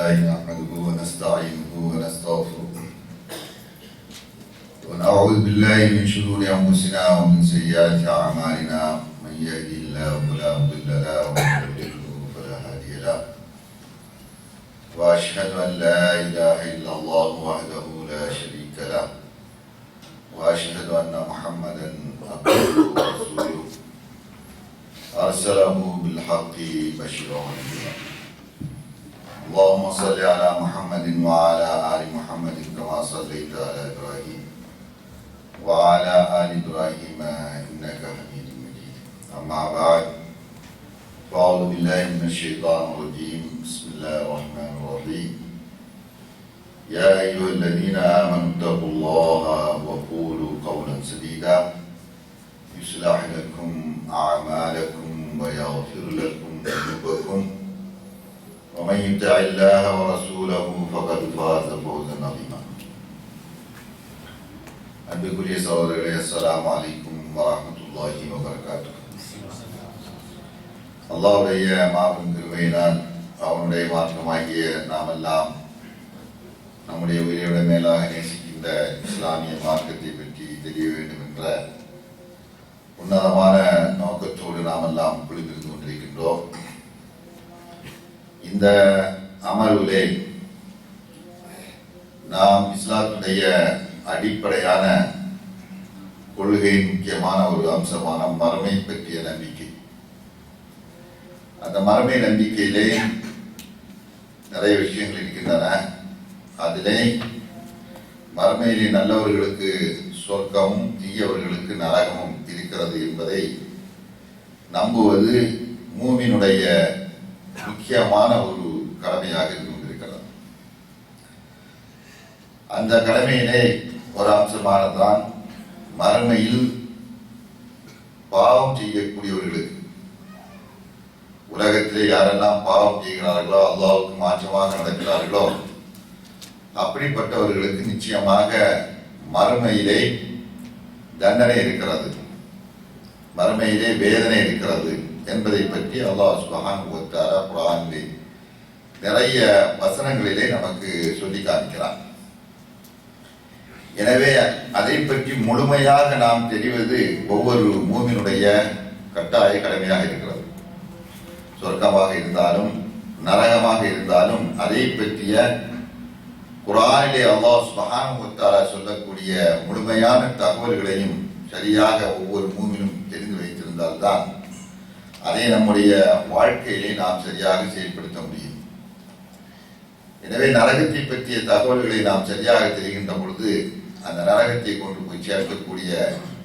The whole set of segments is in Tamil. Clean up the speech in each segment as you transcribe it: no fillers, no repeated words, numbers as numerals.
لله نحمده ونستعينه ونستغفره ونعوذ بالله من شرور أنفسنا ومن سيئات أعمالنا من يهده الله فلا مضل له ومن يضلل فلا هادي له وأشهد أن لا إله إلا الله وحده لا شريك له وأشهد أن محمدا عبده ورسوله أرسله بالحق بشيرا ونذيرا اللهم صل على محمد وعلى آل محمد كما صليت على إبراهيم وعلى آل إبراهيم إنك حميد مجيد أما بعد فأعوذ بالله من الشيطان الرجيم بسم الله الرحمن الرحيم يا أيها الذين آمنوا اتقوا الله وقولوا قولا سديدا يصلح لكم أعمالكم ويغفر لكم ذنوبكم ومن يطع الله ورسوله فقد فاز فوزا عظيما. அன்புக்குரிய சகோதரர்களே, அஸ்ஸலாமு அலைக்கும் வரஹ்மத்துல்லாஹி வபரகாத்துஹு. அல்லாஹ்வுடைய மாபெரும் கிருபையினால் அவனுடைய மார்க்கமாகிய நாமெல்லாம் நம்முடைய உயிரை விட மேலாக நேசிக்கின்ற இஸ்லாமிய மார்க்கத்தை பற்றி தெரிய வேண்டும் என்ற உன்னதமான நோக்கத்தோடு நாமெல்லாம் குழுமிருந்து கொண்டிருக்கின்றோம். இந்த அமர்விலே நாம் இஸ்லாத்துடைய அடிப்படையான கொள்கையின் முக்கியமான ஒரு அம்சமான மறுமை பற்றிய நம்பிக்கை. அந்த மறுமை நம்பிக்கையிலே நிறைய விஷயங்கள் இருக்கின்றன. அதிலே மறுமையிலே நல்லவர்களுக்கு சொர்க்கமும் தீயவர்களுக்கு நரகமும் இருக்கிறது என்பதை நம்புவது மூமினுடைய முக்கியமான ஒரு கடமையாக இருந்து கொண்டிருக்கிறது. அந்த கடமையிலே ஒரு அம்சமானதான் மறுமையில் பாவம் செய்யக்கூடியவர்களுக்கு, உலகத்திலே யாரெல்லாம் பாவம் செய்கிறார்களோ, அல்லாஹ்வுக்கு மாற்றமாக நடக்கிறார்களோ, அப்படிப்பட்டவர்களுக்கு நிச்சயமாக மறுமையிலே தண்டனை இருக்கிறது, மறுமையிலே வேதனை இருக்கிறது என்பதை பற்றி அல்லாஹ் சுப்ஹானஹு வ தஆலா குர்ஆனிலே நிறைய வசனங்களிலே நமக்கு சொல்லி காண்கிறார். எனவே அதை பற்றி முழுமையாக நாம் தெரிவது ஒவ்வொரு மூமினுடைய கட்டாய கடமையாக இருக்கிறது. சொர்க்கமாக இருந்தாலும் நரகமாக இருந்தாலும் அதை பற்றிய குர்ஆனிலே அல்லாஹ் சுப்ஹானஹு வ தஆலா சொல்லக்கூடிய முழுமையான தகவல்களையும் சரியாக ஒவ்வொரு மூமினும் தெரிந்து வைத்திருந்தால்தான் அதை நம்முடைய வாழ்க்கையிலே நாம் சரியாக செயல்படுத்த முடியும். எனவே நரகத்தை பற்றிய தகவல்களை நாம் சரியாக தெரிகின்ற பொழுது அந்த நரகத்தை கொண்டு போய் சேர்க்கக்கூடிய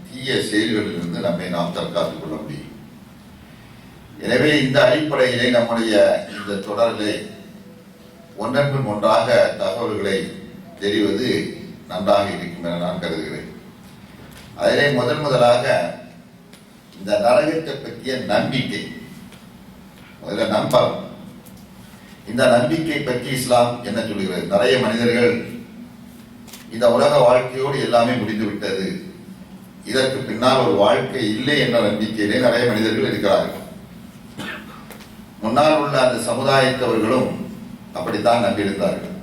தீய செயல்களிலிருந்து நம்மை நாம் தற்காத்துக் கொள்ள முடியும். எனவே இந்த அடிப்படையிலே நம்முடைய இந்த தொடரிலே ஒன்றன் ஒன்றாக தகவல்களை தெரிவது நன்றாக இருக்கும் என நான் கருதுகிறேன். அதிலே முதலாக இந்த நரகத்தை பற்றிய நம்பிக்கை, முதல்ல நம்பலாம். இந்த நம்பிக்கை பற்றி இஸ்லாம் என்ன சொல்கிறது? நிறைய மனிதர்கள் இந்த உலக வாழ்க்கையோடு எல்லாமே முடிந்து விட்டது, இதற்கு பின்னால் ஒரு வாழ்க்கை இல்லை என்ற நம்பிக்கையிலே நிறைய மனிதர்கள் இருக்கிறார்கள். முன்னால் உள்ள அந்த சமுதாயத்தவர்களும் அப்படித்தான் நம்பியிருந்தார்கள்.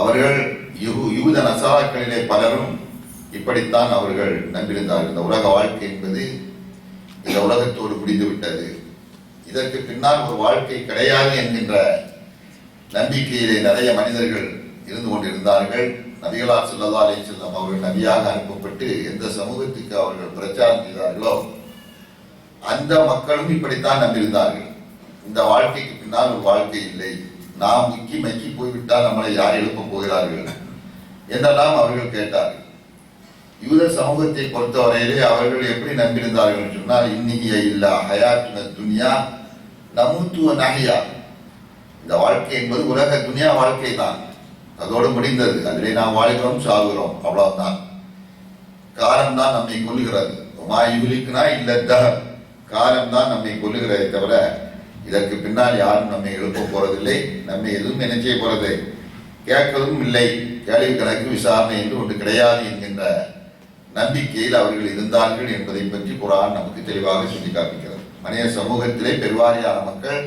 அவர்கள் யூத நசாராக்களிலே பலரும் இப்படித்தான் அவர்கள் நம்பியிருந்தார்கள். இந்த உலக வாழ்க்கை என்பது இந்த உலகத்தோடு முடிந்து விட்டது, இதற்கு பின்னால் ஒரு வாழ்க்கை கிடையாது என்கின்ற நம்பிக்கையிலே நிறைய மனிதர்கள் இருந்து கொண்டிருந்தார்கள். நபிகளார் ஸல்லல்லாஹு அலைஹி வஸல்லம் அவர்கள் நபியாக அனுப்பப்பட்டு எந்த சமூகத்துக்கு அவர்கள் பிரச்சாரம் செய்தார்களோ அந்த மக்களும் இப்படித்தான் நம்பியிருந்தார்கள். இந்த வாழ்க்கைக்கு பின்னால் ஒரு வாழ்க்கை இல்லை, நாம் மக்கி போய்விட்டால் நம்மளை யார் எழுப்ப போகிறார்கள் என்றெல்லாம் அவர்கள் கேட்டார்கள். யூத சமூகத்தை பொறுத்தவரையிலே அவர்கள் எப்படி நம்பியிருந்தார்கள் சொன்னால், இன்னிய இல்லா ஹயாத்துன துன்யா நமூத்து வ நஹ்யா, இந்த வாழ்க்கை என்பது உலக துனியா வாழ்க்கை தான், அதோடு முடிந்தது, அதிலே நாம் வாழ்கிறோம் சாகுகிறோம், அவ்வளவுதான். காலம் தான் நம்மை கொல்லுகிறது, மாயுலிக்குனா இல்ல காலம் தான் நம்மை கொல்லுகிறதை தவிர இதற்கு பின்னால் யாரும் நம்மை எழுப்ப போறதில்லை, நம்மை எதுவும் என்ன செய்ய போறது, கேட்கவும் இல்லை, கேள்வி கணக்கு விசாரணை என்று ஒன்று கிடையாது என்கின்ற நம்பிக்கையில் அவர்கள் இருந்தார்கள் என்பதை பற்றி குர்ஆன் நமக்கு தெளிவாக சொல்லி காண்பிக்கிறது. மனித சமூகத்திலே பெருவாரியான மக்கள்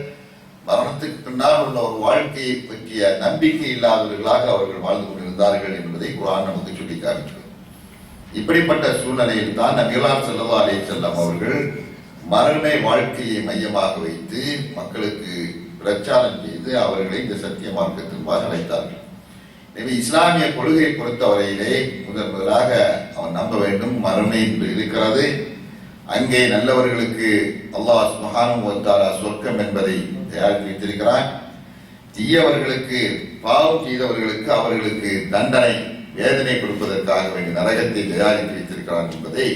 மரணத்துக்கு பின்னால் உள்ள ஒரு வாழ்க்கையை பற்றிய நம்பிக்கை இல்லாதவர்களாக அவர்கள் வாழ்ந்து கொண்டிருந்தார்கள் என்பதை குர்ஆன் நமக்கு சொல்லி காட்டுகிறது. இப்படிப்பட்ட சூழ்நிலையில் தான் நபிகளார் ஸல்லல்லாஹு அலைஹி வஸல்லம் அவர்கள் மறுமை வாழ்க்கையை மையமாக வைத்து மக்களுக்கு பிரச்சாரம் செய்து அவர்களை இந்த சத்திய மார்க்கத்திற்காக அழைத்தார்கள். எனவே இஸ்லாமிய கொள்கையை பொறுத்தவரையிலே முதலாக அவன் நம்ப வேண்டும் மறுமை என்று இருக்கிறது. அங்கே நல்லவர்களுக்கு அல்லாஹ் சுப்ஹானஹு வ தஆலா சொர்க்கம் என்பதை தயாரித்து வைத்திருக்கிறான். தீயவர்களுக்கு, பாவம் செய்தவர்களுக்கு அவர்களுக்கு தண்டனை, வேதனை கொடுப்பதற்காக வேண்டிய நரகத்தை தயாரித்து வைத்திருக்கிறான் என்பதை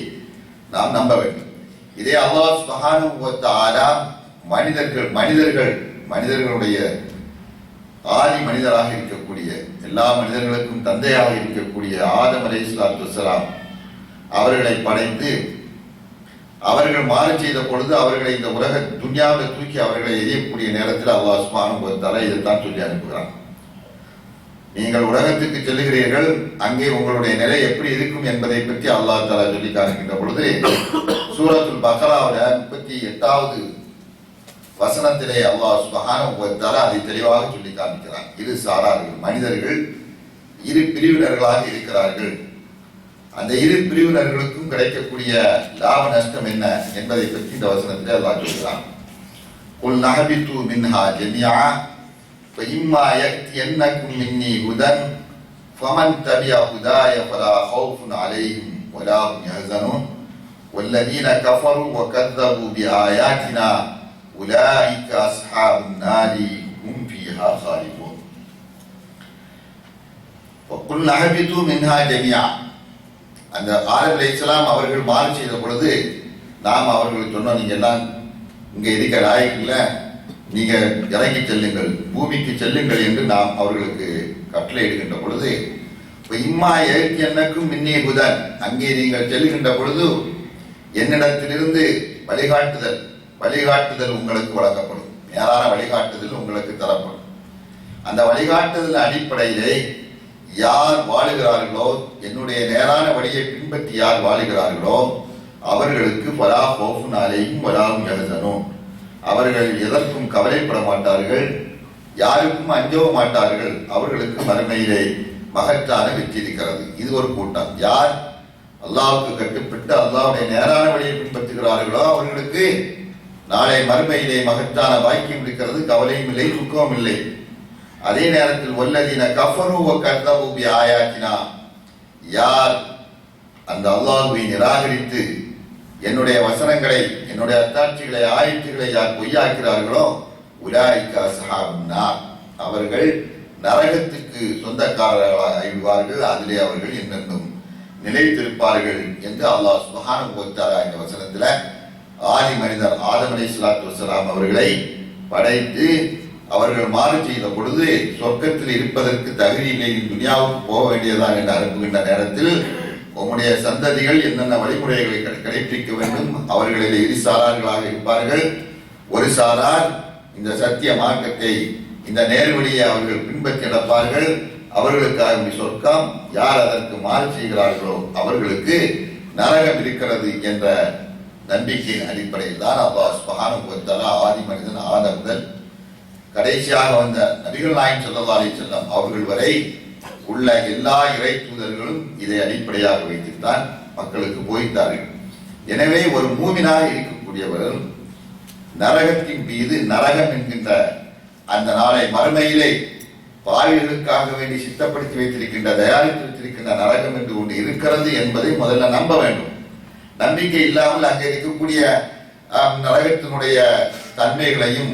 நாம் நம்ப வேண்டும். இதே அல்லாஹ் சுப்ஹானஹு வ தஆலா மனிதர்களுடைய ஆதி மனிதராக இருக்கக்கூடிய, எல்லா மனிதர்களுக்கும் தந்தையாக இருக்கக்கூடிய ஆதம் அலைஹிஸ்ஸலாத்து வஸ்ஸலாம் அவர்களை படைத்து அவர்கள் மாறு செய்த பொழுது அவர்களை இந்த உலக துன்யாவில் தூக்கி அவர்களை எரியக்கூடிய நேரத்தில் அல்லாஹ் சுப்ஹானஹு வ தஆலா இதைத்தான் சொல்லி அனுப்புகிறான். நீங்கள் உலகத்துக்கு செல்லுகிறீர்கள், அங்கே உங்களுடைய நிலை எப்படி இருக்கும் என்பதை பற்றி அல்லாஹ் தஆலா சொல்லி காண்கின்ற பொழுது சூரத்துல் பக்ராவுல 38வது வசனத்திலே அல்லாஹ் சுப்ஹானஹு வ தஆலா அதை தெளிவாக சொல்லி காண்பிக்கிறான். இரு சாரார்கள், மனிதர்கள் இரு பிரிவினர்களாக இருக்கிறார்கள். அந்த இரு பிரிவினர்களுக்கும் கிடைக்கக்கூடிய லாப நஷ்டம் என்ன என்பதை பற்றி இந்த வசனத்திலே அல்லாஹ் சொல்கிறான். குல் நஹபிது மின்ஹா ஜமீஆ ஃபஇம்மா யஅத்தியன்னகும் மின்னி ஹுதன் ஃபமன் தபிஅ ஹுதாய ஃபலா ஹௌஃபுன் அலைஹிம் வலா ஹும் யஹ்ஸனூன் வல்லதீன கஃபரு வகذبوا பிஆயாத்தினா உலாயிக அஸ்ஹாபுன் நாரி ஹும் ஃபீஹா காலிதூன். வகுல் நஹபிது மின்ஹா ஜமீஆ, அந்த ஆதம் அலைஹிஸ்ஸலாம் அவர்கள் மாறு செய்த பொழுது நாம் அவர்களுக்கு சொன்னோம், நீங்க எல்லாம் இங்க இருக்க லாயக்கில்ல, நீங்க இறங்கி செல்லுங்கள், பூமிக்கு செல்லுங்கள் என்று நாம் அவர்களுக்கு கட்டளை இடுகின்ற பொழுது இம்மா எனக்கும் மின்னே புதன், அங்கே நீங்கள் செல்லுகின்ற பொழுது என்னிடத்திலிருந்து வழிகாட்டுதல் உங்களுக்கு வழங்கப்படும், நேரான வழிகாட்டுதல் உங்களுக்கு தரப்படும். அந்த வழிகாட்டுதல் அடிப்படையிலே யார் வாழுகிறார்களோ, என்னுடைய நேரான வழியை பின்பற்றி யார் வாழுகிறார்களோ அவர்களுக்கு வலா ஹௌஃபுன் அலைஹிம் வலா ஹும் யஹ்ஸனூன், அவர்கள் எதற்கும் கவலைப்பட மாட்டார்கள், யாருக்கும் அஞ்சவும் மாட்டார்கள், அவர்களுக்கு மறுமையிலே மகத்தான வெற்றி இருக்கிறது. இது ஒரு கூட்டம். யார் அல்லாஹ்வுக்கு கட்டுப்பட்டு அல்லாஹ்வுடைய நேரான வழியை பின்பற்றுகிறார்களோ அவர்களுக்கு நாளை மறுமையிலே மகத்தான பாக்கியம் இருக்கிறது, கவலையும் இல்லை, துக்கமும் இல்லை. அதே நேரத்தில் வல்லதீன கஃபரு வகذبوا பிஆயாத்தினா, யார் அந்த அல்லாஹ்வை நிராகரித்து என்னுடைய வசனங்களை, என்னுடைய அத்தாட்சிகளை, ஆயத்துகளை யார் பொய்யாக்கிறார்களோ உலாயிக அஸ்ஹாபுன் நார், அவர்கள் நரகத்துக்கு சொந்தக்காரர்களாக ஆகிவிடுவார்கள், அதிலே அவர்கள் என்னென்னும் நிலைத்திருப்பார்கள் என்று அல்லாஹ் சுப்ஹானஹு வ தஆலா இந்த வசனத்தில் ஆதி மனிதர் ஆதம் அலைஹிஸ்ஸலாத்து வஸ்ஸலாம் அவர்களை படைத்து அவர்கள் மாறு செய்த பொழுது சொர்க்கத்தில் இருப்பதற்கு தகுதி இல்லை, துனியாவுக்கு போக வேண்டியதான் என்று அனுப்புகின்ற நேரத்தில் உங்களுடைய சந்ததிகள் என்னென்ன வழிமுறைகளை கடைபிடிக்க வேண்டும், அவர்களில் இரு சாரார்களாக இருப்பார்கள். ஒரு சாரார் இந்த சத்திய மார்க்கத்தை, இந்த நேர்வழியை அவர்கள் பின்பற்றி நடப்பார்கள், அவர்களுக்காக சொர்க்கம், யார் அதற்கு மாறு செய்கிறார்களோ அவர்களுக்கு நரகம் இருக்கிறது என்ற நம்பிக்கையின் அடிப்படையில் தான் அல்லாஹ் சுப்ஹானஹு வ தஆலா ஆதி மனிதன் ஆதம் முதல் கடைசியாக வந்த நபிகள் நாயகம் ஸல்லல்லாஹு அலைஹி வஸல்லம் அவர்கள் வரை உள்ள எல்லா இறை தூதர்களும் இதை அடிப்படையாக வைத்துத்தான் மக்களுக்கு போய்த்தார்கள். எனவே ஒரு மூமினாக இருக்கக்கூடியவர்கள் நரகத்தின் மீது, நரகம் என்கின்ற அந்த நாளை மறுமையிலே பாவிகளுக்காக வேண்டி சித்தப்படுத்தி வைத்திருக்கின்ற, தயாரித்து வைத்திருக்கின்ற நரகம் என்று ஒன்று இருக்கிறது என்பதை முதல்ல நம்ப வேண்டும். நம்பிக்கை இல்லாமல் அங்கே இருக்கக்கூடிய நரகத்தினுடைய தன்மைகளையும்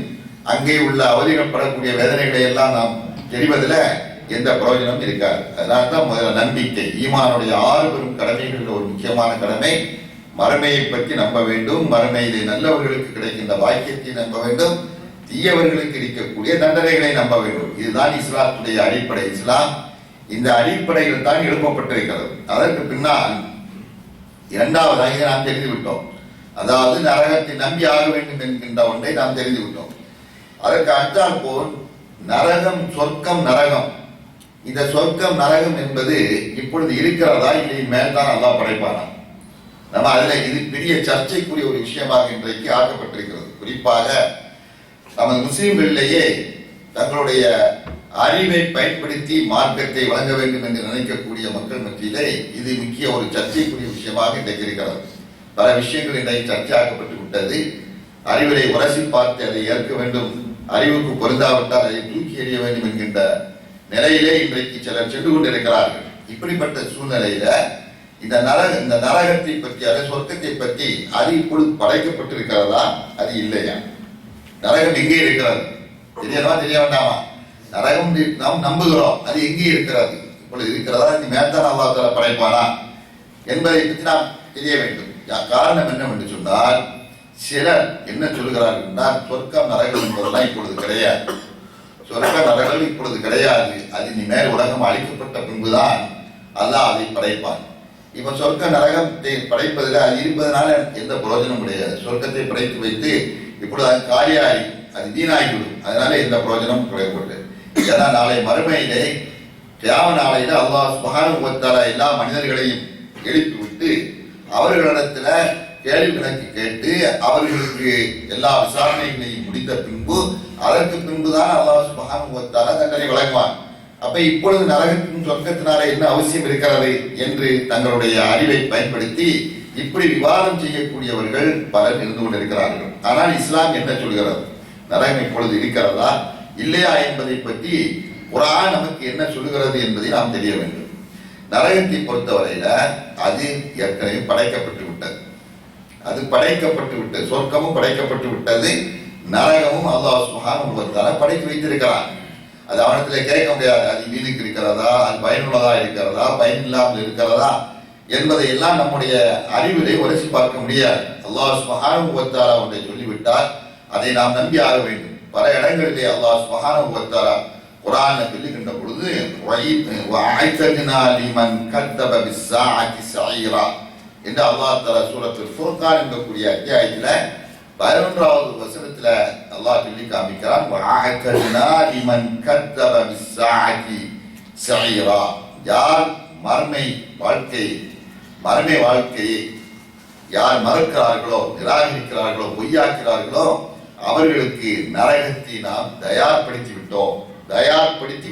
அங்கே உள்ள அவதிகப்படக்கூடிய வேதனைகளை எல்லாம் நாம் தெரிவதில் எந்த பிரயோஜனம் இருக்காது. அதனால தான் முதல்ல நம்பிக்கை, ஈமானுடைய 6 பெரும் கடமைகளில் ஒரு முக்கியமான கடமை மறுமையை பற்றி நம்ப வேண்டும். மறுமையிலே நல்லவர்களுக்கு கிடைக்கின்ற பாக்கியத்தை நம்ப வேண்டும், தீயவர்களுக்கு இருக்கக்கூடிய தண்டனைகளை நம்ப வேண்டும். இதுதான் இஸ்லாத்துடைய அடிப்படை. இஸ்லாம் இந்த அடிப்படையில் தான் எழுப்பப்பட்டிருக்கிறது. அதற்கு பின்னால் இரண்டாவதாக நாம் தெரிந்துவிட்டோம், அதாவது நரகத்தை நம்பி ஆக வேண்டும் என்கின்ற ஒன்றை நாம் தெரிந்துவிட்டோம். அதற்கு அடுத்தால் போல் நரகம், சொர்க்கம், நரகம், இந்த சொர்க்கம் நரகம் என்பது இப்பொழுது இருக்கிறதா இல்லை மேல்தான் அல்லாஹ் படைப்பானா? நம்ம அதுல இது பெரிய சர்ச்சைக்குரிய ஒரு விஷயமாக இன்றைக்கு ஆக்கப்பட்டிருக்கிறது. குறிப்பாக நமது முஸ்லிம்களிலேயே தங்களுடைய அறிவை பயன்படுத்தி மார்க்கத்தை வழங்க வேண்டும் என்று நினைக்கக்கூடிய மக்கள் மத்தியிலே இது முக்கிய ஒரு சர்ச்சைக்குரிய விஷயமாக இன்றைக்கு இருக்கிறது. பல விஷயங்கள் இன்றைக்கு சர்ச்சையாக்கப்பட்டு விட்டது. அறிவுரை உரசி பார்த்து அதை ஏற்க வேண்டும், அறிவுக்கு பொருந்தாவிட்டால் அதை தூக்கி எறிய வேண்டும் என்கின்ற நிலையிலே இன்றைக்கு சிலர் சென்று கொண்டிருக்கிறார்கள். இப்படிப்பட்ட சூழ்நிலையில இந்த நரகத்தை பற்றி, அதை சொர்க்கத்தை பற்றி அது இப்பொழுது படைக்கப்பட்டிருக்கிறதா, அது இல்லையா? நரகம் எங்கே இருக்கிறது தெரியவா தெரிய வேண்டாமா? நரகம் நாம் நம்புகிறோம், அது எங்கே இருக்கிறது, இப்பொழுது இருக்கிறதா, இது மேற்தான் அல்லாஹ் தஆலா படைப்பானா என்பதை பற்றி நாம் தெரிய வேண்டும். காரணம் என்னவென்று சொன்னால், சிலர் என்ன சொல்கிறார்கள் என்றால், சொர்க்கம் நரகம் என்பதெல்லாம் இப்பொழுது கிடையாது, சொர்க்க நரகம் இப்பொழுது கிடையாது, அது இனிமேல் உலகம் அழிக்கப்பட்ட பின்புதான் அல்லாஹ் அதை படைப்பான். இப்ப சொர்க்க நரகத்தை படைப்பதில் அது இருப்பதனால எந்த பிரயோஜனம் கிடையாது. சொர்க்கத்தை படைத்து வைத்து இப்பொழுது அது காலியாகி அது வீணாகிவிடும், அதனால எந்த பிரயோஜனமும் கிடையாது. ஏன்னா நாளை மறுமையிலே கியாம நாளையில அல்லாஹ் சுப்ஹானஹு வ தஆலா எல்லா மனிதர்களையும் எழுப்பிவிட்டு அவர்களிடத்துல கேள்வி கணக்கு கேட்டு அவர்களுக்கு எல்லா விசாரணைகளையும் முடித்த பின்பு அதற்கு பின்புதான் அல்லாஹ் சுப்ஹானஹு வ தஆலா தண்டனை வழங்குவான். அப்ப இப்பொழுது நரகத்தின் சொர்க்கத்தினால என்ன அவசியம் இருக்கிறது என்று தங்களுடைய அறிவை பயன்படுத்தி இப்படி விவாதம் செய்யக்கூடியவர்கள் பலர் இருந்து கொண்டிருக்கிறார்கள். ஆனால் இஸ்லாம் என்ன சொல்கிறது, நரகம் இப்பொழுது இருக்கிறதா இல்லையா என்பதை பற்றி குர்ஆன் நமக்கு என்ன சொல்கிறது என்பதை நாம் தெரிய வேண்டும். நரகத்தை பொறுத்தவரையில அது ஏற்கனவே படைக்கப்பட்டு விட்டது, அது படைக்கப்பட்டு விட்டது, சொர்க்கமும் படைக்கப்பட்டு விட்டது, நரகமும் அல்லாஹ் சுப்ஹானஹு வ தஆலா படைத்து வைத்திருக்கிறான். அது அவனத்திலே கேட்க முடியாது, அது வீணுக்கு இருக்கிறதா, அது பயனுள்ளதா இருக்கிறதா, பயன் இல்லாமல் இருக்கிறதா என்பதை எல்லாம் நம்முடைய அறிவிலே உரசி பார்க்க முடியாது. அல்லாஹ் சுப்ஹானஹு வ தஆலா ஒன்றை சொல்லிவிட்டால் அதை நாம் நம்பி ஆக வேண்டும். பல இடங்களிலே அல்லாஹ் சுப்ஹானஹு வ தஆலா குர்ஆன்ல சொல்லுகின்ற பொழுது வஅய்தனா லிமன் கத்தப பிஸ்ஸாஅத்தி ஸஈரா என்று அல்லாஹ் தஆலா சூரத்துல் ஃபுர்கான் என்கக்கூடிய அத்தியாயத்துல 11வது வசனத்துல அல்லாஹ் சொல்லி காமிக்கிறான், வஅய்தனா லிமன் கத்தப பிஸ்ஸாஅத்தி ஸஈரா, யார் மறுமை வாழ்க்கையை யார் மறுக்கிறார்களோ, நிராகரிக்கிறார்களோ, பொய்யாக்கிறார்களோ அவர்களுக்கு நரகத்தை நாம் தயார்படுத்தி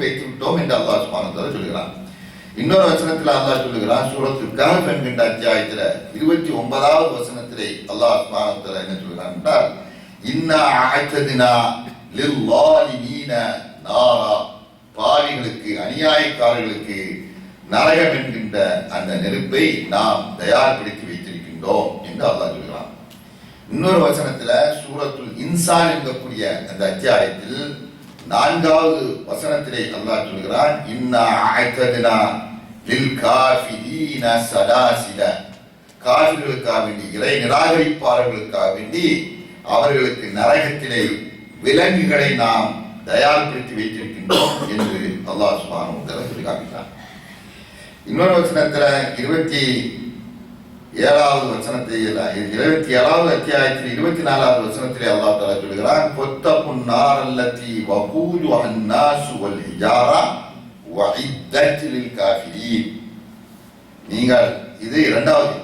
வைத்து விட்டோம் என்று அல்லாஹ் சுப்ஹானஹு வ தஆலா சொல்கிறான். இன்னொரு வசனத்தில் அல்லாஹ் சொல்லுகிறான், சூரத்துல் கஹஃப் என்கின்ற அத்தியாயத்தில் 29வது வசனத்திலே அல்லாஹ் சுப்ஹானஹு வ தஆலா என்ன சொல்கிறான் என்றால், இன்னா அஅதனா லில்லாலிமீன நாரா, பாவிகளுக்கு அநியாயக்காரர்களுக்கு நரகம் என்கின்ற அந்த நெருப்பை நாம் தயார்படுத்தி வைத்திருக்கின்றோம் என்று அல்லாஹ் சொல்கிறான். இன்னொரு வசனத்துல சூரத்துல் இன்சான் என்கக்கூடிய அந்த அத்தியாயத்தில் 4வது வசனத்திலே அல்லாஹ் சொல்கிறான், இன்னா அஅதனா லில் காஃபிரீன சலாசில, காஃபிர்களுக்காக வேண்டி, இறை நிராகரிப்பாளர்களுக்காக வேண்டி அவர்களுக்கு நரகத்திலே விலங்குகளை நாம் தயார்படுத்தி வைத்திருக்கின்றோம் என்று அல்லாஹ் சுப்ஹானஹு வ தஆலா சொல்லி காமிக்கிறான். இன்னொரு வசனத்துல 27வது வசனத்தை 27வது அத்தியாயத்தில் 24வது வசனத்திலே அல்லாஹ் தஆலா சொல்கிறான், ஃபத்தகுன் நார் அல்லதி வகூதுஹா அன்-நாஸ் வல் ஹிஜாரா வஇத்தத் லில் காஃபிரீன். நீங்கள் இது 2வது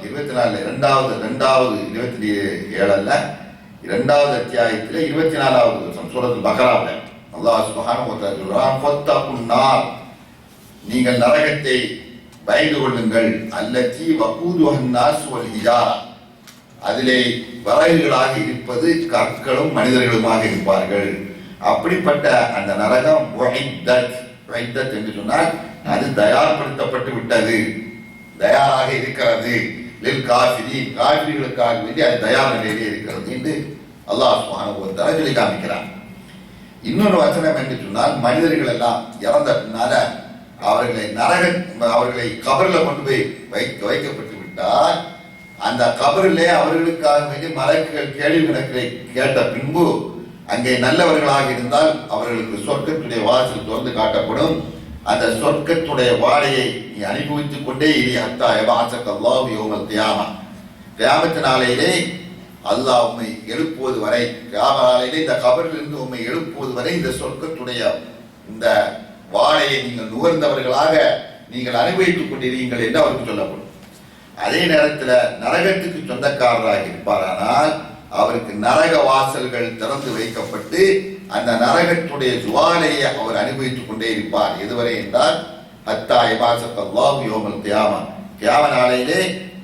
2வது அத்தியாயத்தில் 24வது வசனம் சூரத்துல் பக்ராவுல அல்லாஹ் சுப்ஹானஹு வ தஆலா சொல்றான், ஃபத்தகுன் நார், நீங்கள் நரகத்தை பயந்து கொள்ளுங்கள், அல்லதி வகூதுஹா அன்-நாஸ் வல் ஹிஜாரா, அதிலே வரகுகளாக இருப்பது கற்களும் மனிதர்களுமாக இருப்பார்கள். அப்படிப்பட்ட அந்த நரகம் வஇத்தத் என்று சொன்னால் அது தயார்படுத்தப்பட்டு விட்டது, தயாராக இருக்கிறது, லில் காஃபிரீன், காஃபிர்களுக்காக வேண்டி அது தயார் நிலையிலே இருக்கிறது என்று அல்லாஹ் சுப்ஹானஹு வ தஆலா சொல்லி காமிக்கிறான். இன்னொரு வசனம் என்று சொன்னால், மனிதர்கள் எல்லாம் இறந்த பின்னால அவர்களை கபர்ல கொண்டு போய் வைக்கப்பட்டு விட்டால் அந்த கபரிலே அவர்களுக்காக வேண்டி மலக்குகள் கேள்வி கணக்கை கேட்ட பின்பு அங்கே நல்லவர்களாக இருந்தால் அவர்களுக்கு சொர்க்கத்துடைய வாசல் திறந்து காட்டப்படும். அந்த சொர்க்கத்துடைய வாடையை நீ அனுபவித்துக் கொண்டே இரு ஹத்தா யபஅஸக அல்லாஹு யௌமல் கியாமா, கியாமத் நாளையிலே அல்லாஹ் உம்மை எழுப்புவது வரை, கியாமத் நாளையிலே இந்த கபரிலிருந்து உம்மை எழுப்புவது வரை இந்த சொர்க்கத்துடைய இந்த வாழையை நீங்கள் நுகர்ந்தவர்களாக நீங்கள் அனுபவித்துக் கொண்டிருங்கள் என்று அவருக்கு சொல்லப்படும். அதே நேரத்தில் நரகத்துக்கு சொந்தக்காரராக இருப்பாரானால் அவருக்கு நரக வாசல்கள் திறந்து வைக்கப்பட்டு அந்த நரகத்துடைய ஜுவாலையை அவர் அனுபவித்துக் கொண்டே இருப்பார். எதுவரை என்றால் ஹத்தா இபாசத்தல்லாஹு யௌமல் கியாமா, கியாம நாளையிலே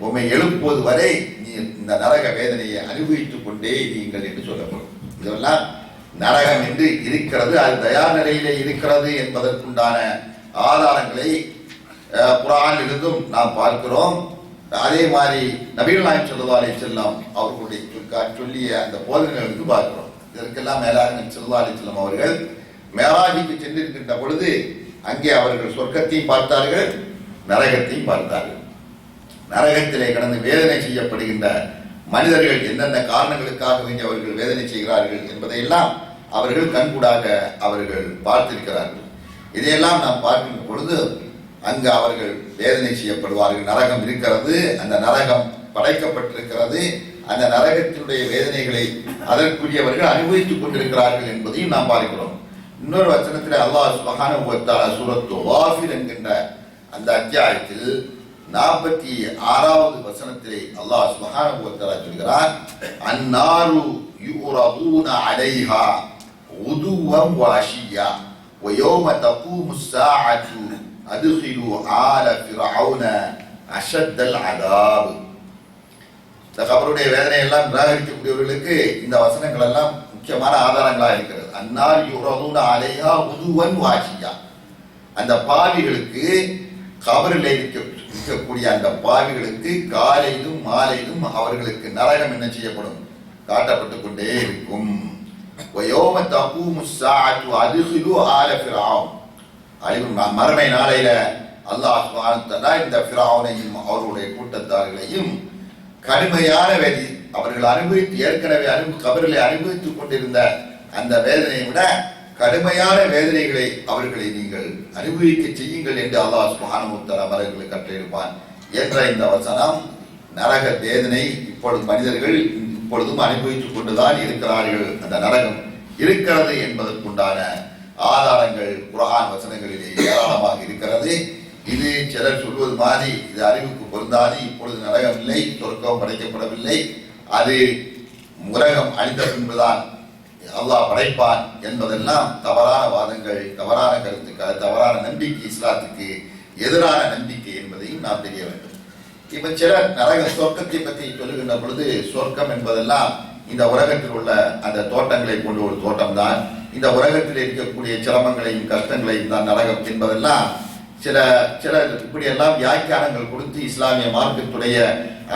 உம்மை எழுப்புவது வரை நீ இந்த நரக வேதனையை அனுபவித்துக் கொண்டே நீங்கள் என்று சொல்லப்படும். இதெல்லாம் நரகம் என்று இருக்கிறது, அது தயார் நிலையிலே இருக்கிறது என்பதற்குண்டான ஆதாரங்களை குர்ஆனிலிருந்தும் நாம் பார்க்கிறோம். அதே மாதிரி நபிகள் நாயகம் ஸல்லல்லாஹு அலைஹி வஸல்லம் அவர்களுடைய சொல்லிய அந்த போதனைகளுக்கு பார்க்கிறோம். இதற்கெல்லாம் மேலாக நபி ஸல்லல்லாஹு அலைஹி வஸல்லம் அவர்கள் மேராஜுக்கு சென்றிருக்கின்ற பொழுது அங்கே அவர்கள் சொர்க்கத்தையும் பார்த்தார்கள், நரகத்தையும் பார்த்தார்கள். நரகத்திலே கடந்து வேதனை செய்யப்படுகின்ற மனிதர்கள் எந்தெந்த காரணங்களுக்காக வேண்டி அவர்கள் வேதனை செய்கிறார்கள் என்பதையெல்லாம் அவர்கள் கண்கூடாக அவர்கள் பார்த்திருக்கிறார்கள். இதையெல்லாம் நாம் பார்க்கின்ற பொழுது அங்கு அவர்கள் வேதனை செய்யப்படுவார்கள். நரகம் இருக்கிறது, அந்த நரகம் படைக்கப்பட்டிருக்கிறது, அந்த நரகத்தினுடைய வேதனைகளை அதற்குரியவர்கள் அனுபவித்துக் கொண்டிருக்கிறார்கள் என்பதையும் நாம் பார்க்கிறோம். இன்னொரு வசனத்தில் அல்லாஹ் சுப்ஹானஹு வ தஆலா சூரத்து காஃபிர் என்கின்ற அந்த அத்தியாயத்தில் 46வது வசனத்திலே அல்லாஹ் சுப்ஹானஹு வ தஆலா சொல்கிறார், அன்னாரு யுரதூன அலைஹா உதுவம் வ அஷியா வ யௌம தகூமுஸ் ஸாஅத்து அதுகிலு ஆல ஃபிரௌன அஷத்தல் அதாப். இந்த கபருடைய வேதனை எல்லாம் நிராகரிக்கக்கூடியவர்களுக்கு இந்த வசனங்கள் எல்லாம் முக்கியமான ஆதாரங்களாக இருக்கிறது. அன்னார் யுரதூன அலைஹா உதுவன் வ அஷியா, அந்த பாவிகளுக்கு கபரில் இருக்கக்கூடிய அந்த பாவிகளுக்கு காலையிலும் மாலையிலும் அவர்களுக்கு நரகம் என்ன செய்யப்படும், காட்டப்பட்டுக் கொண்டே இருக்கும். வயோம தகூமுஸ் ஸாஅத்து அதுகிலு ஆல ஃபிரௌன், மறுமை நாளையில அல்லாஹ் சுப்ஹானஹு வ தஆலா இந்த ஃபிரௌனையும் அவருடைய கூட்டத்தார்களையும் கடுமையான வேதி அவர்கள் அனுபவித்து ஏற்கனவே கபரிலே அனுபவித்துக் கொண்டிருந்த அந்த வேதனையை விட கடுமையான வேதனைகளை அவர்களை நீங்கள் அனுபவிக்க செய்யுங்கள் என்று அல்லாஹ் சுப்ஹானஹு வ தஆலா அவர்களுக்கு கட்டளையிடுவான் என்ற இந்த வசனம் நரக வேதனை இப்பொழுது மனிதர்கள் இப்பொழுதும் அனுபவித்துக் கொண்டுதான் இருக்கிறார்கள், அந்த நரகம் இருக்கிறது என்பதற்குண்டான ஆதாரங்கள் குர்ஆன் வசனங்களிலே ஏராளமாக இருக்கிறது. இது சிலர் சொல்வது மாதிரி இது அறிவுக்கு பொருந்தாது, இப்பொழுது நரகம் இல்லை, சொர்க்கம் படைக்கப்படவில்லை, அது உலகம் அழிந்த பின்புதான் அல்லாஹ் படைப்பான் என்பதெல்லாம் தவறான வாதங்கள், தவறான கருத்துக்கள், தவறான நம்பிக்கை, இஸ்லாத்துக்கு எதிரான நம்பிக்கை என்பதையும் நாம் தெரிய வேண்டும். இப்ப சிலர் நரக சொர்க்கத்தை பற்றி சொல்லுகின்ற பொழுது சொர்க்கம் என்பதெல்லாம் இந்த உலகத்தில் உள்ள அந்த தோட்டங்களை கொண்ட ஒரு தோட்டம் தான், இந்த உலகத்தில் இருக்கக்கூடிய சிரமங்களையும் கஷ்டங்களையும் தான் நரகம் என்பதெல்லாம் சில இப்படியெல்லாம் வியாக்கியானங்கள் கொடுத்து இஸ்லாமிய மார்க்கத்துடைய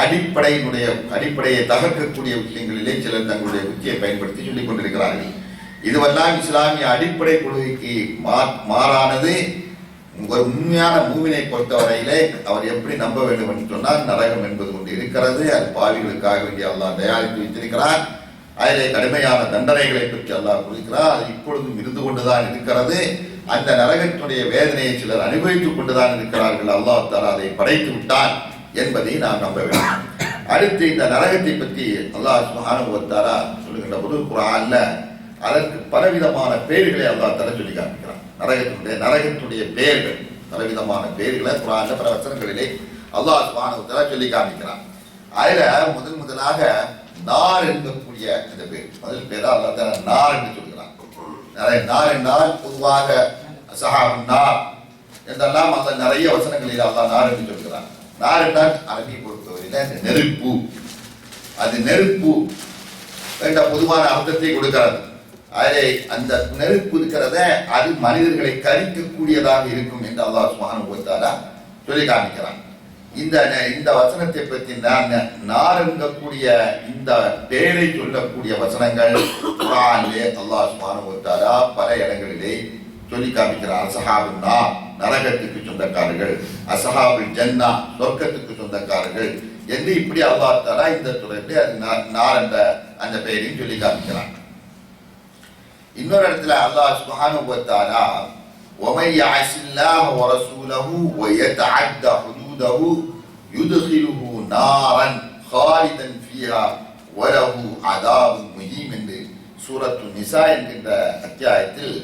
அடிப்படையை தகர்க்கக்கூடிய விஷயங்களிலே சிலர் தங்களுடைய புத்தியை பயன்படுத்தி சொல்லிக் கொண்டிருக்கிறார்கள். இதுவெல்லாம் இஸ்லாமிய அடிப்படை கொள்கைக்கு மாறானது. ஒரு உண்மையான மூவினை பொறுத்தவரையிலே அவர் எப்படி நம்ப வேண்டும் என்று சொன்னால் நரகம் என்பது ஒன்று இருக்கிறது, அது பாவிகளுக்காக வேண்டிய அல்லாஹ் தயாரித்து வைத்திருக்கிறார், அதிலே கடுமையான தண்டனைகளை பற்றி அல்லாஹ் குறிக்கிறார், அது இப்பொழுதும் இருந்து கொண்டுதான் இருக்கிறது, அந்த நரகத்துடைய வேதனையை சிலர் அனுபவித்துக் கொண்டுதான் இருக்கிறார்கள், அல்லாஹ் தஆலா அதை படைத்து விட்டான் என்பதை நாம் நம்ப வேண்டும். அடுத்து இந்த நரகத்தை பற்றி அல்லாஹ் சுப்ஹானஹு வ தஆலா சொல்லுகின்ற போது குர்ஆன்ல அதற்கு பலவிதமான பெயர்களை அல்லாஹ் தஆலா சொல்லி காண்பிக்கிறான். நரகத்துடைய பெயர்கள், பலவிதமான பெயர்களை குர்ஆன்ல பல வசனங்களிலே அல்லாஹ் சுப்ஹானஹு வ தஆலா சொல்லி காண்பிக்கிறான். அதுல முதலாக நார் என்கக்கூடிய அந்த பேர், முதல் பேரா அல்லாஹ் தஆலா நார் என்று சொல்கிறான். நார் என்றால் பொதுவாக அஸ்ஹாபுன் நார் என்றெல்லாம் அந்த நிறைய வசனங்களில் அல்லாஹ் நார் என்று சொல்கிறான். நார் என்றால் அரபி பொறுத்தவரையில நெருப்பு, அது நெருப்பு என்ற பொதுவான அர்த்தத்தை கொடுக்கிறது. அதிலே அந்த நெருப்பு இருக்கிறத அது மனிதர்களை கரிக்கக்கூடியதாக இருக்கும் என்று அல்லாஹ் சுப்ஹானஹு வ தஆலா சொல்லி காண்பிக்கிறான். இந்த வசனத்தை பற்றி நார் என்கக்கூடிய இந்த பெயரை சொல்லக்கூடிய வசனங்கள் குர்ஆனிலே அல்லாஹ் சுப்ஹானஹு வ தஆலா பல இடங்களிலே சொல்லி காண்பிக்கிறார். அஸ்ஹாபுன் நார் நரகத்துக்கு சொந்தக்காரர்கள், அஸ்ஹாபுல் ஜன்னா சொர்க்கத்துக்கு சொந்தக்காரர்கள் என்று இப்படி அல்லாஹ் தஆலா இந்த தொடரிலே நார் என்ற அந்த பெயரையும் சொல்லி காண்பிக்கிறான். இன்னொரு இடத்துல அல்லாஹ் சுப்ஹானஹு வ தஆலா وَمَن يَعْصِ اللَّهَ وَرَسُولَهُ وَيَتَعَدَّ حُدُودَهُ يُدْخِلْهُ نَارًا خَالِدًا فِيهَا وَلَهُ عَذَابٌ مُهِينٌ என்று சூரத்து நிசா என்கின்ற அத்தியாயத்தில்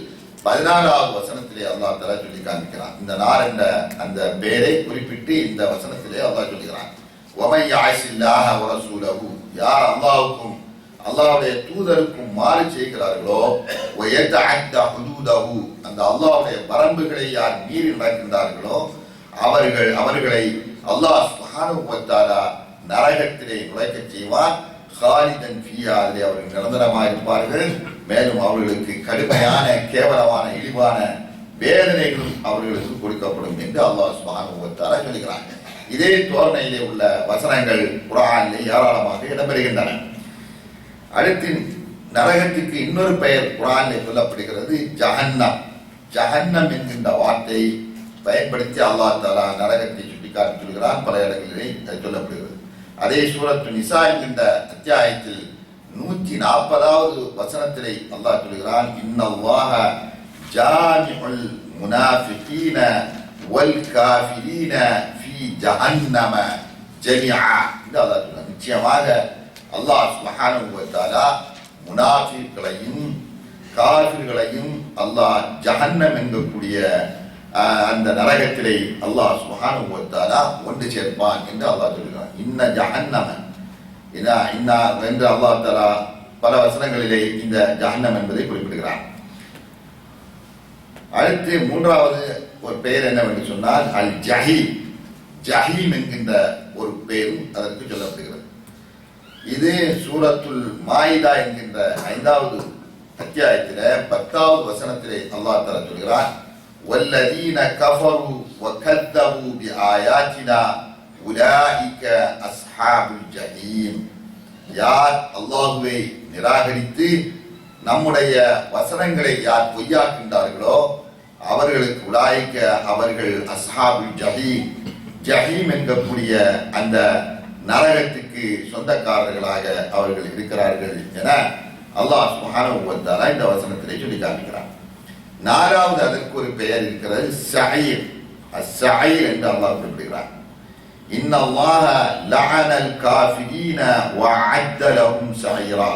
14வது வசனத்திலே அல்லாஹ் தஆலா சொல்லி காண்பிக்கிறான். இந்த நார் என்ற அந்த பெயரை குறிப்பிட்டு இந்த வசனத்திலே அல்லாஹ் சொல்கிறான், وَمَن يَعْصِ اللَّهَ وَرَسُولَهُ, யார் அல்லாஹ்வுக்கும் அல்லாஹ்வுடைய தூதருக்கும் மாறு செய்கிறார்களோ அந்த அல்லாஹ்வுடைய வரம்புகளை யார் மீறி நடக்கின்றார்களோ அவர்களை அல்லாஹ் சுப்ஹானஹு வ தஆலா நரகத்திலே நுழைக்க செய்வான். காலிதன் ஃபீஹா, அதிலே அவர்கள் நிரந்தரமாக இருப்பார்கள். மேலும் அவர்களுக்கு கடுமையான கேவலமான இழிவான வேதனைகளும் அவர்களுக்கு கொடுக்கப்படும் என்று அல்லாஹ் சுப்ஹானஹு வ தஆலா சொல்கிறார். இதே தோரணையிலே உள்ள வசனங்கள் குர்ஆனிலே ஏராளமாக இடம்பெறுகின்றன. அடுத்து நரகத்துக்கு இன்னொரு பெயர் குர்ஆனிலே சொல்லப்படுகிறது, ஜஹன்னம். ஜஹன்னம் என்கின்ற வார்த்தை பயன்படுத்தி அல்லாஹ் தஆலா நரகத்தை சுட்டிக்காட்டி சொல்கிறான். பல இடங்களிலே சொல்லப்படுகிறது. அதே சூரத்து நிசா என்கின்ற அத்தியாயத்தில் 140வது வசனத்திலே அல்லாஹ் சொல்கிறான், இன்னல்லாஹ ஜாமிஉல் முனாஃபிகீன வல் காஃபிரீன ஃபீ ஜஹன்னம ஜமீஆ என்று அல்லாஹ் சொல்கிறான். நிச்சயமாக அல்லாஹ் சுப்ஹானஹு வ தஆலா முனாஃபிகளையும் காஃபிர்களையும் அல்லாஹ் ஜஹன்னம் என்கக்கூடிய அந்த நரகத்திலே அல்லாஹ் சுப்ஹானஹு வ தஆலா ஒன்று சேர்ப்பான் என்று அல்லாஹ் சொல்கிறான். இன்ன ஜஹன்னம என்று அல்லாஹ் தஆலா பல வசனங்களிலே இந்த ஜஹன்னம் என்பதை குறிப்பிடுகிறான். அடுத்து மூன்றாவது ஒரு பெயர் என்னவென்று சொன்னால் அல் ஜஹீம். ஜஹீம் என்கின்ற ஒரு பெயரும் அதற்கு சொல்லப்படுகிறது. இது சூரத்துல் மாயிதா என்கின்ற 5வது அத்தியாயத்திலே 10வது வசனத்திலே அல்லாஹ் தஆலா சொல்கிறான், வல்லதீன கஃபரு வகத்தபு பிஆயாத்தினா உலாயிக அஸ்ஹாபுல் ஜஹீம். யார் அல்லாஹ்வை நிராகரித்து நம்முடைய வசனங்களை யார் பொய்யாக்கின்றார்களோ அவர்களுக்கு உலாயிக்க அவர்கள் அஸ்ஹாபுல் ஜஹீம், ஜஹீம் என்கக்கூடிய அந்த நரகத்துக்கு சொந்தக்காரர்களாக அவர்கள் இருக்கிறார்கள் என அல்லாஹ் சுப்ஹானஹு வ தஆலா இந்த வசனத்திலே சொல்லி காண்பிக்கிறார். 4வது அதற்கு ஒரு பெயர் இருக்கிறது, ஸயீர். அஸ்ஸயீர் என்று அல்லாஹ் குறிப்பிடுகிறார். இன்னல்லாஹ லஅனல் காஃபிரீன வ அஅத்த லஹும் ஸயீரா.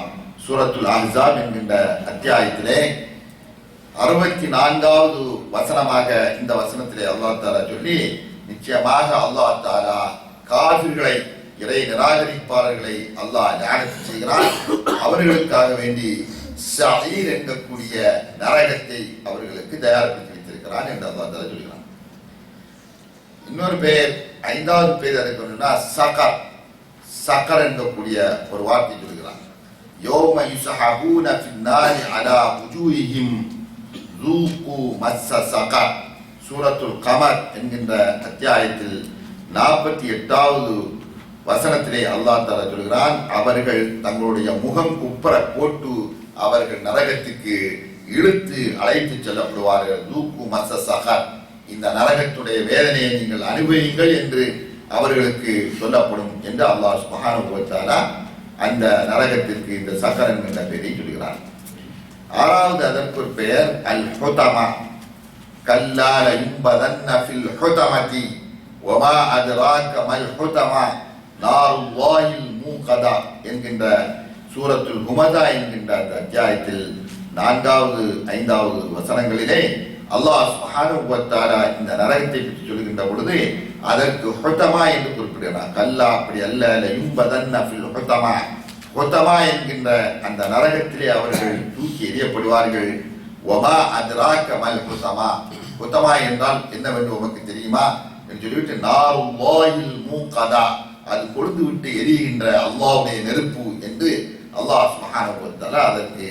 சூரத்துல் அஹ்ஸாப் என்கின்ற அத்தியாயத்திலே 64வது வசனமாக இந்த வசனத்திலே அல்லாஹ் தஆலா சொல்லி, நிச்சயமாக அல்லாஹ் தஆலா காஃபிர்களை, இறை நிராகரிப்பாளர்களை அல்லாஹ் லானத் செய்கிறான். அவர்களுக்காக வேண்டி ஸயீர் என்கக்கூடிய நரகத்தை அவர்களுக்கு தயார்படுத்தி வைத்திருக்கிறான் என்று அல்லாஹ் தஆலா சொல்கிறான். இன்னொரு பெயர், 5வது பெயர் அதை கொண்டுனா சகர். சகர் என்கக்கூடிய ஒரு வார்த்தை சொல்கிறான். யௌம யுஸஹபூன ஃபின்னாரி அலா வுஜூஹிஹிம் ذوقوا மஸ்ஸ சகர். சூரத்துல் கமர் என்கின்ற அத்தியாயத்தில் 48வது வசனத்திலே அல்லாஹ் தஆலா சொல்கிறான், அவர்கள் தங்களுடைய முகம் குப்புற போட்டு அவர்கள் நரகத்துக்கு இழுத்து அழைத்து செல்லப்படுவார்கள். தூக்கு மஸ்ஸ சகர், இந்த நரகத்துடைய வேதனையை நீங்கள் அனுபவியுங்கள் என்று அவர்களுக்கு சொல்லப்படும் என்று அல்லாஹ் சுப்ஹானஹு வ தஆலா அந்த நரகத்திற்கு இந்த சகர் என்கின்ற பெயரை சொல்கிறான். 6வது அதற்கு ஒரு பெயர் அல் ஹுதமா. கல்லா லயும்பதன்ன ஃபில் ஹுதமதி வமா அத்ராக மல் ஹுதமா நாருல்லாஹில் மூகதா என்கின்ற சூரத்துல் ஹுமதா என்கின்ற அந்த அத்தியாயத்தில் 4வது 5வது வசனங்களிலே அல்லாஹ் சுப்ஹானஹு வ தஆலா இந்த நரகத்தை பற்றி சொல்கின்ற பொழுது அதற்கு ஹுதமா என்று குறிப்பிடுகிறார். கல்லா, அப்படி அல்ல, லயும்பதன்ன ஃபில் ஹுதமா. ஹுதமா என்கின்ற அந்த நரகத்திலே அவர்கள் தூக்கி எறியப்படுவார்கள். வமா அத்ராக மல் ஹுதமா. ஹுதமா என்றால் என்னவென்று உமக்கு தெரியுமா என்று சொல்லிவிட்டு, நாருல்லாஹில் மூகதா, அது கொழுந்து விட்டு எரிகின்ற அல்லாஹ்வுடைய நெருப்பு என்று அல்லாஹ் சுப்ஹானஹு வ தஆலா அதற்கு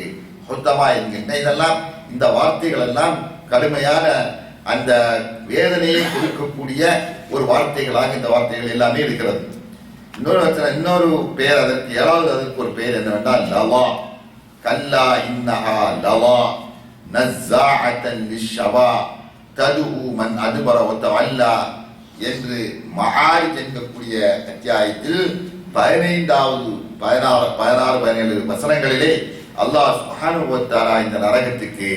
ஹுதமா என்கின்ற இதெல்லாம், இந்த வார்த்தைகள் எல்லாம் கடுமையான அந்த வேதனையை கொடுக்கக்கூடிய ஒரு வார்த்தைகளாக இந்த வார்த்தைகள் எல்லாமே இருக்கிறது. இன்னொரு பெயர் அதற்கு 7வது அதற்கு ஒரு பெயர் என்னவென்றால் லவா. கல்லா இன்னஹா லவா நஸ்ஸாஅத்தன் லிஷ்ஷவா ததுஉ மன் அதுபர வ தவல்லா என்று மஆரிஜ் என்கக்கூடிய அத்தியாயத்தில் 15வது 16 17 வசனங்களிலே அல்லாஹ் சுப்ஹானஹு வ தஆலா இந்த நரகத்துக்கு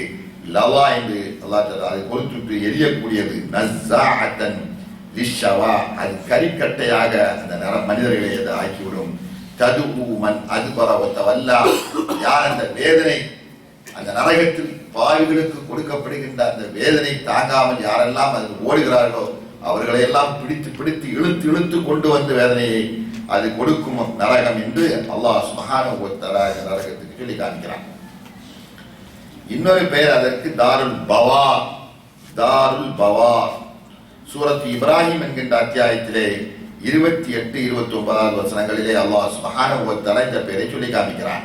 லவா என்று அல்லாஹ் தஆலா அதை கொளுத்துட்டு எரியக்கூடியது, நஸ்ஸாஅத்தன் லிஷ்ஷவா, அது கரிக்கட்டையாக அந்த மனிதர்களை அதை ஆக்கிவிடும். ததுஉ மன் அதுபர வ தவல்லா, யார் அந்த வேதனை, அந்த நரகத்தில் பாவிகளுக்கு கொடுக்கப்படுகின்ற அந்த வேதனை தாங்காமல் யாரெல்லாம் அதில் ஓடுகிறார்களோ அவர்களை எல்லாம் பிடித்து இழுத்து கொண்டு வந்து வேதனையை அது கொடுக்கும் நரகம் என்று அல்லாஹ் சுப்ஹானஹு வ தஆலா இந்த நரகத்துக்கு சொல்லி காமிக்கிறான். இன்னொரு பெயர் அதற்கு தாருல் பவார். தாருல் பவார் சூரத் இப்ராஹிம் என்கின்ற அத்தியாயத்திலே 28, 29 வசனங்களிலே அல்லாஹ் சுப்ஹானஹு வ தஆலா இந்த பெயரை சொல்லி காமிக்கிறான்.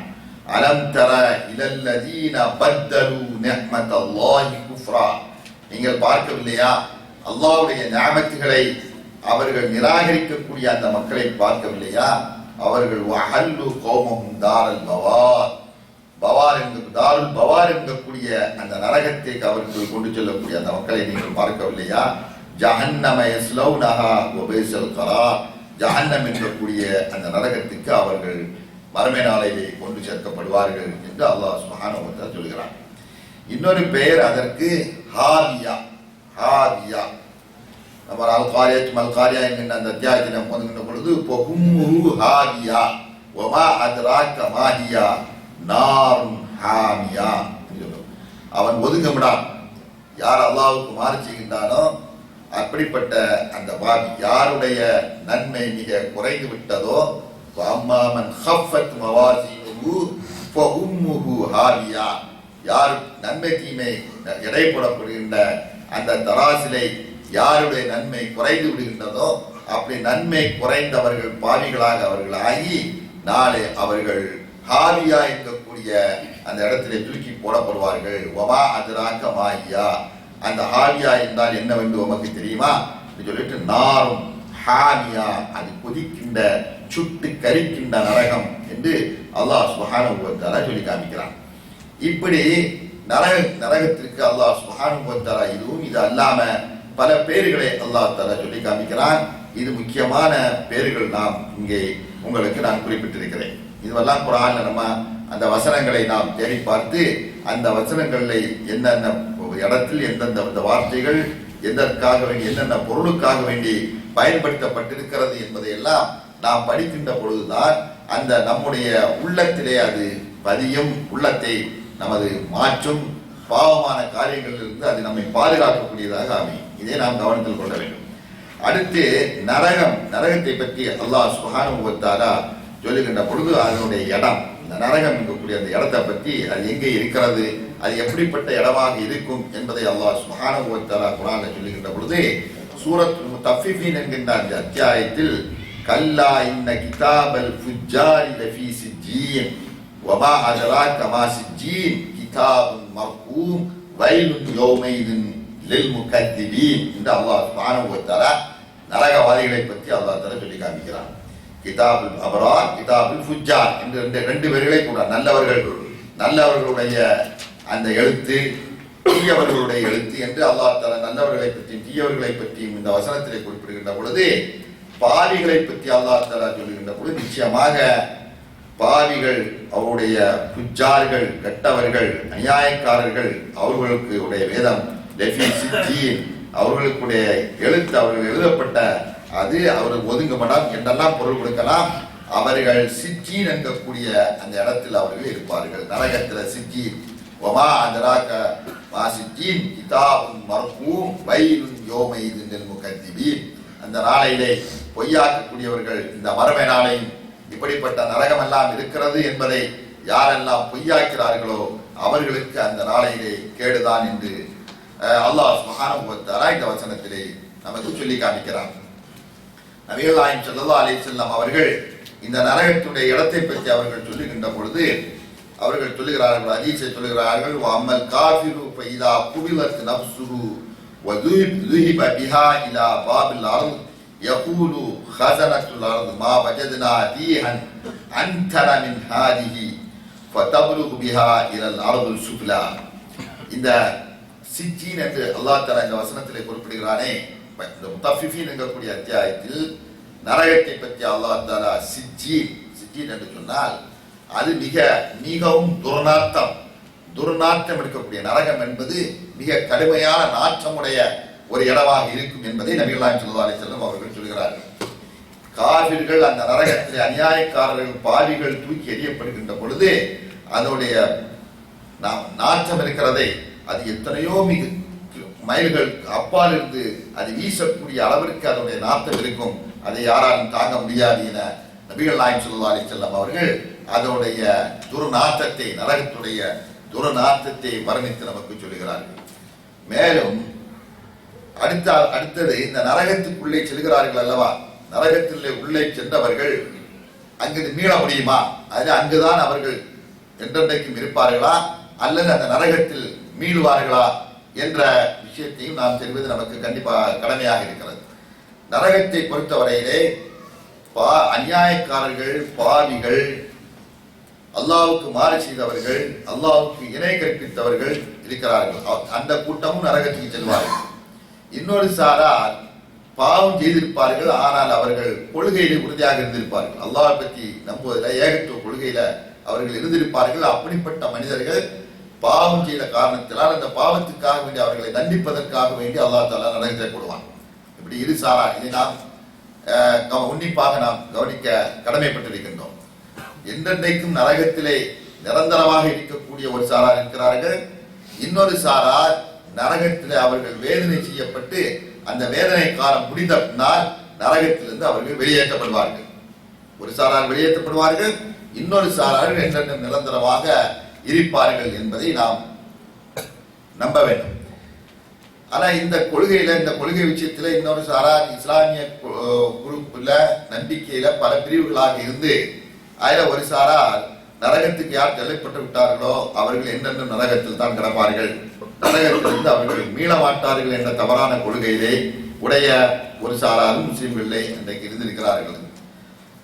அலம் தர இலல்லதீன பத்தலு நிஅமத்தல்லாஹி குஃப்ரா. நீங்கள் பார்க்கவில்லையா, அல்லாஹ்வுடைய நிஅமத்துகளை அவர்கள் நிராகரிக்கக்கூடிய அந்த மக்களை பார்க்கவில்லையா? அவர்கள் வஹல்லு கௌமஹும் தாருல் பவார். தாருல் பவார் என்கக்கூடிய அந்த நரகத்தை அவர்கள் கொண்டு செல்லக்கூடிய அந்த மக்களை நீங்கள் பார்க்கவில்லையா? ஜஹன்னம யஸ்லௌனஹா வ பிஸல் கரார். ஜஹன்னம் என்கக்கூடிய அந்த நரகத்துக்கு அவர்கள் மறுமை நாளையிலே கொண்டு சேர்க்கப்படுவார்கள் என்று அல்லாஹ் சுப்ஹானஹு வ தஆலா சொல்கிறான். இன்னொரு பெயர் அதற்கு ஹாவியா. ஹாவியா நம்ம அல்-காரியா என்கின்ற அந்த அத்தியாயத்தை நாம் போதுகின்ற பொழுது உம்முஹு ஹாவியா வமா அத்ராக மாஹியா நாரும் ஹாமியா. அவன் ஒதுங்கவிடான். யார் அல்லாஹ்வுக்கு மாறு செய்கின்றானோ அப்படிப்பட்ட அந்த பாவி, யாருடைய நன்மை மிக குறைந்து விட்டதோ, அம்மாமன் ஹஃபத் மவாசினுஹு ஃபஉம்முஹு ஹாவியா, யார் நன்மை தீமை எடை போடப்படுகின்ற அந்த தராசிலை யாருடைய நன்மை குறைந்து விடுகின்றதோ அப்படி நன்மை குறைந்தவர்கள் பாவிகளாக அவர்கள் ஆகி நாளை அவர்கள் ஹாவியா என்கக்கூடிய அந்த இடத்திலே தூக்கி போடப்படுவார்கள். வமா அதுராக்க மாஹியா. அந்த ஹாவியா என்றால் என்னவென்று உமக்கு தெரியுமா என்று சொல்லிட்டு நாரும் ஹாமியா, அது கொதிக்கின்ற சுட்டு கரிக்கின்ற நரகம் என்று அல்லாஹ் சுப்ஹானஹு வ தஆலா சொல்லி காமிக்கிறான். இப்படி நரகத்திற்கு அல்லாஹ் சுப்ஹானஹு வ தஆலா இதுவும் இது அல்லாம பல பெயர்களை அல்லாஹ் தஆலா சொல்லி காமிக்கிறான். இது முக்கியமான பெயர்கள் நாம் இங்கே உங்களுக்கு நான் குறிப்பிட்டிருக்கிறேன். இதுவெல்லாம் குர்ஆன்ல நம்ம அந்த வசனங்களை நாம் தேடி பார்த்து அந்த வசனங்களில் என்னென்ன இடத்தில் எந்தெந்த வார்த்தைகள் எதற்காக வேண்டி என்னென்ன பொருளுக்காக வேண்டி பயன்படுத்தப்பட்டிருக்கிறது என்பதையெல்லாம் நாம் படிக்கின்ற பொழுதுதான் அந்த நம்முடைய உள்ளத்திலே அது பதியும், உள்ளத்தை நமது மாற்றும், பாவமான காரியங்களிலிருந்து அது நம்மை பாதுகாக்கக்கூடியதாக அமையும். இதை நாம் கவனத்தில் கொள்ள வேண்டும். அடுத்து நரகத்தை பற்றி அல்லாஹ் சுப்ஹானஹு வ தஆலா சொல்லுகின்ற பொழுது அதனுடைய இடம், இந்த நரகம் இருக்கக்கூடிய அந்த இடத்தை பற்றி அது எங்கே இருக்கிறது, அது எப்படிப்பட்ட இடமாக இருக்கும் என்பதை அல்லாஹ் சுப்ஹானஹு வ தஆலா குர்ஆன்ல சொல்லுகின்ற பொழுது சூரத் முத்தஃபிஃபீன் என்கின்ற அந்த அத்தியாயத்தில் கல்லா இன்ன கிதாபல் ஃபுஜ்ஜாரி லஃபீ சிஜ்ஜீன் வமா அத்ராக மா சிஜ்ஜீன் கிதாபுன் மர்கூம் வைலுன் யௌமைதின் லில் முகத்திபீன் என்று அல்லாஹ் சுப்ஹானஹு வ தஆலா நரகவாதிகளை பற்றி அல்லாஹ் தஆலா சொல்லி காமிக்கிறான். கிதாபுல் அப்ரார், கிதாபுல் ஃபுஜ்ஜார் என்று ரெண்டு பேர்களை கூட நல்லவர்களுடைய அந்த எழுத்து, தீயவர்களுடைய எழுத்து என்று அல்லாஹ் தஆலா நல்லவர்களை பற்றியும் தீயவர்களை பற்றியும் இந்த வசனத்திலே குறிப்பிடுகின்ற பொழுது பாவிகளை பற்றி அல்லாஹ் தஆலா சொல்லுகின்ற பொழுது நிச்சயமாக பாவிகள், அவருடைய ஃபுஜ்ஜார்கள், கெட்டவர்கள், அநியாயக்காரர்கள், அவர்களுக்கு உடைய வேதம் லஃபீ சிஜ்ஜீன், அவர்களுக்குடைய எழுத்து, அவர்கள் எழுதப்பட்ட அது அவர்கள் ஒதுங்கப்படாம் என்றெல்லாம் பொருள் கொடுக்கலாம். அவர்கள் சிஜ்ஜீன் என்கக்கூடிய அந்த இடத்தில் அவர்கள் இருப்பார்கள். நரகத்தில் சிஜ்ஜீன் வமா அத்ராக மா சிஜ்ஜீன் கிதாபுன் மர்கூம் வைலுன் யௌமைதின் லில் முகத்திபீன். அந்த நாளையிலே பொய்யாக்கக்கூடியவர்கள் இந்த மறுமை நாளையும் இப்படிப்பட்ட நரகமெல்லாம் இருக்கிறது என்பதை யாரெல்லாம் பொய்யாக்கிறார்களோ அவர்களுக்கு அந்த நாளையிலே கேடுதான் என்று அல்லாஹ் சுப்ஹானஹு வ தஆலா இந்த வசனத்திலே நமக்கு சொல்லி காமிக்கிறார். நபிகள் நாயகம் ஸல்லல்லாஹு அலைஹி வஸல்லம் அவர்கள் இந்த நரகத்துடைய இடத்தை பற்றி அவர்கள் சொல்லுகின்ற பொழுது அவர்கள் சொல்லுகிறார்கள், ஹதீஸை சொல்லுகிறார்கள், வஅம்மல் காஃபிரு ஃபஇதா குபிலத் நஃப்ஸுஹு வ ذهب بها الى باب الارض يقول خزنة الارض ما وجدنا فيها انتر من هذه فتبلغ بها الى الارض السفلى. இந்த சிஜ்ஜீன் என்று அல்லாஹ் தஆலா இந்த வசனத்திலே குறிப்பிடுகிறானே, இந்த முத்தஃபிஃபீன் என்கக்கூடிய அத்தியாயத்தில் நரகத்தை பற்றி அல்லாஹ் தஆலா சிஜ்ஜீன் என்று சொன்னால் அது மிகவும் துர்நாற்றம் எடுக்கக்கூடிய நரகம் என்பது மிக கடுமையான நாற்றமுடைய ஒரு இடமாக இருக்கும் என்பதை நபிகள் நாயகம் ஸல்லல்லாஹு அலைஹி வஸல்லம் அவர்கள் சொல்கிறார்கள். காஃபிர்கள் அந்த நரகத்தில் அநியாயக்காரர்கள், பாவிகள் தூக்கி எறியப்படுகின்ற பொழுது அதனுடைய நாற்றம் இருக்கிறதை அது எத்தனையோ மைல்கள் அப்பால் இருந்து அது வீசக்கூடிய அளவிற்கு அதனுடைய நாற்றம் இருக்கும். அதை யாராலும் தாங்க முடியாது என நபிகள் நாயகம் ஸல்லல்லாஹு அலைஹி வஸல்லம் அவர்கள் அதோடைய துர்நாற்றத்தை, நரகத்துடைய துர்நாற்றத்தை வர்ணித்து நமக்கு சொல்லுகிறார்கள். மேலும் அடுத்தது இந்த நரகத்துக்குள்ளே செல்கிறார்கள் அல்லவா, நரகத்திலே உள்ளே சென்றவர்கள் அங்கிருந்து மீள முடியுமா, அதில் அங்குதான் அவர்கள் என்றென்றைக்கும் இருப்பார்களா அல்லது அந்த நரகத்தில் மீளுவார்களா என்ற விஷயத்தையும் நாம் தெரிவது நமக்கு கண்டிப்பாக கடமையாக இருக்கிறது. நரகத்தை பொறுத்தவரையிலே அநியாயக்காரர்கள், பாவிகள், அல்லாஹ்வுக்கு மாறு செய்தவர்கள், அல்லாஹ்வுக்கு இணை கற்பித்தவர்கள் இருக்கிறார்கள். அந்த கூட்டமும் நரகத்துக்கு செல்வார்கள். இன்னொரு சாரார் பாவம் செய்திருப்பார்கள், ஆனால் அவர்கள் கொள்கையிலே உறுதியாக இருந்திருப்பார்கள். அல்லாஹ் பற்றி நம்புவதில் ஏகத்துவ கொள்கையில அவர்கள் இருந்திருப்பார்கள். அப்படிப்பட்ட மனிதர்கள் பாவம் செய்த காரணத்தினால் அந்த பாவத்துக்காக வேண்டி அவர்களை தண்டிப்பதற்காக வேண்டி அல்லாஹ் தஆலா நரகத்தை போடுவான். இப்படி இரு சாரார், இதை நாம் உன்னிப்பாக நாம் கவனிக்க கடமைப்பட்டிருக்கின்றோம். என்றென்றைக்கும் நரகத்திலே நிரந்தரமாக இருக்கக்கூடிய ஒரு சாரார் இருக்கிறார்கள். இன்னொரு சாரார் நரகத்திலே அவர்கள் வேதனை செய்யப்பட்டு அந்த வேதனை காலம் முடிந்த பின்னால் நரகத்திலிருந்து அவர்கள் வெளியேற்றப்படுவார்கள். ஒரு சாரார் வெளியேற்றப்படுவார்கள், இன்னொரு சாரார் என்றென்றும் நிரந்தரமாக இருப்பார்கள் என்பதை நாம் நம்ப வேண்டும். ஆனா இந்த கொள்கை விஷயத்துல இன்னொரு சாரார் இஸ்லாமிய குரூப்ல நம்பிக்கையில பல பிரிவுகளாக இருந்து அதுல ஒரு சாரார் நரகத்துக்கு யார் தள்ளப்பட்டு விட்டார்களோ அவர்கள் என்றென்றும் நரகத்தில் தான் கிடப்பார்கள், நரகத்திலிருந்து அவர்கள் மீள மாட்டார்கள் என்ற தவறான கொள்கையிலே உடைய ஒரு சாராரும் முஸ்லிம்களிலே இன்றைக்கு இருந்திருக்கிறார்கள்.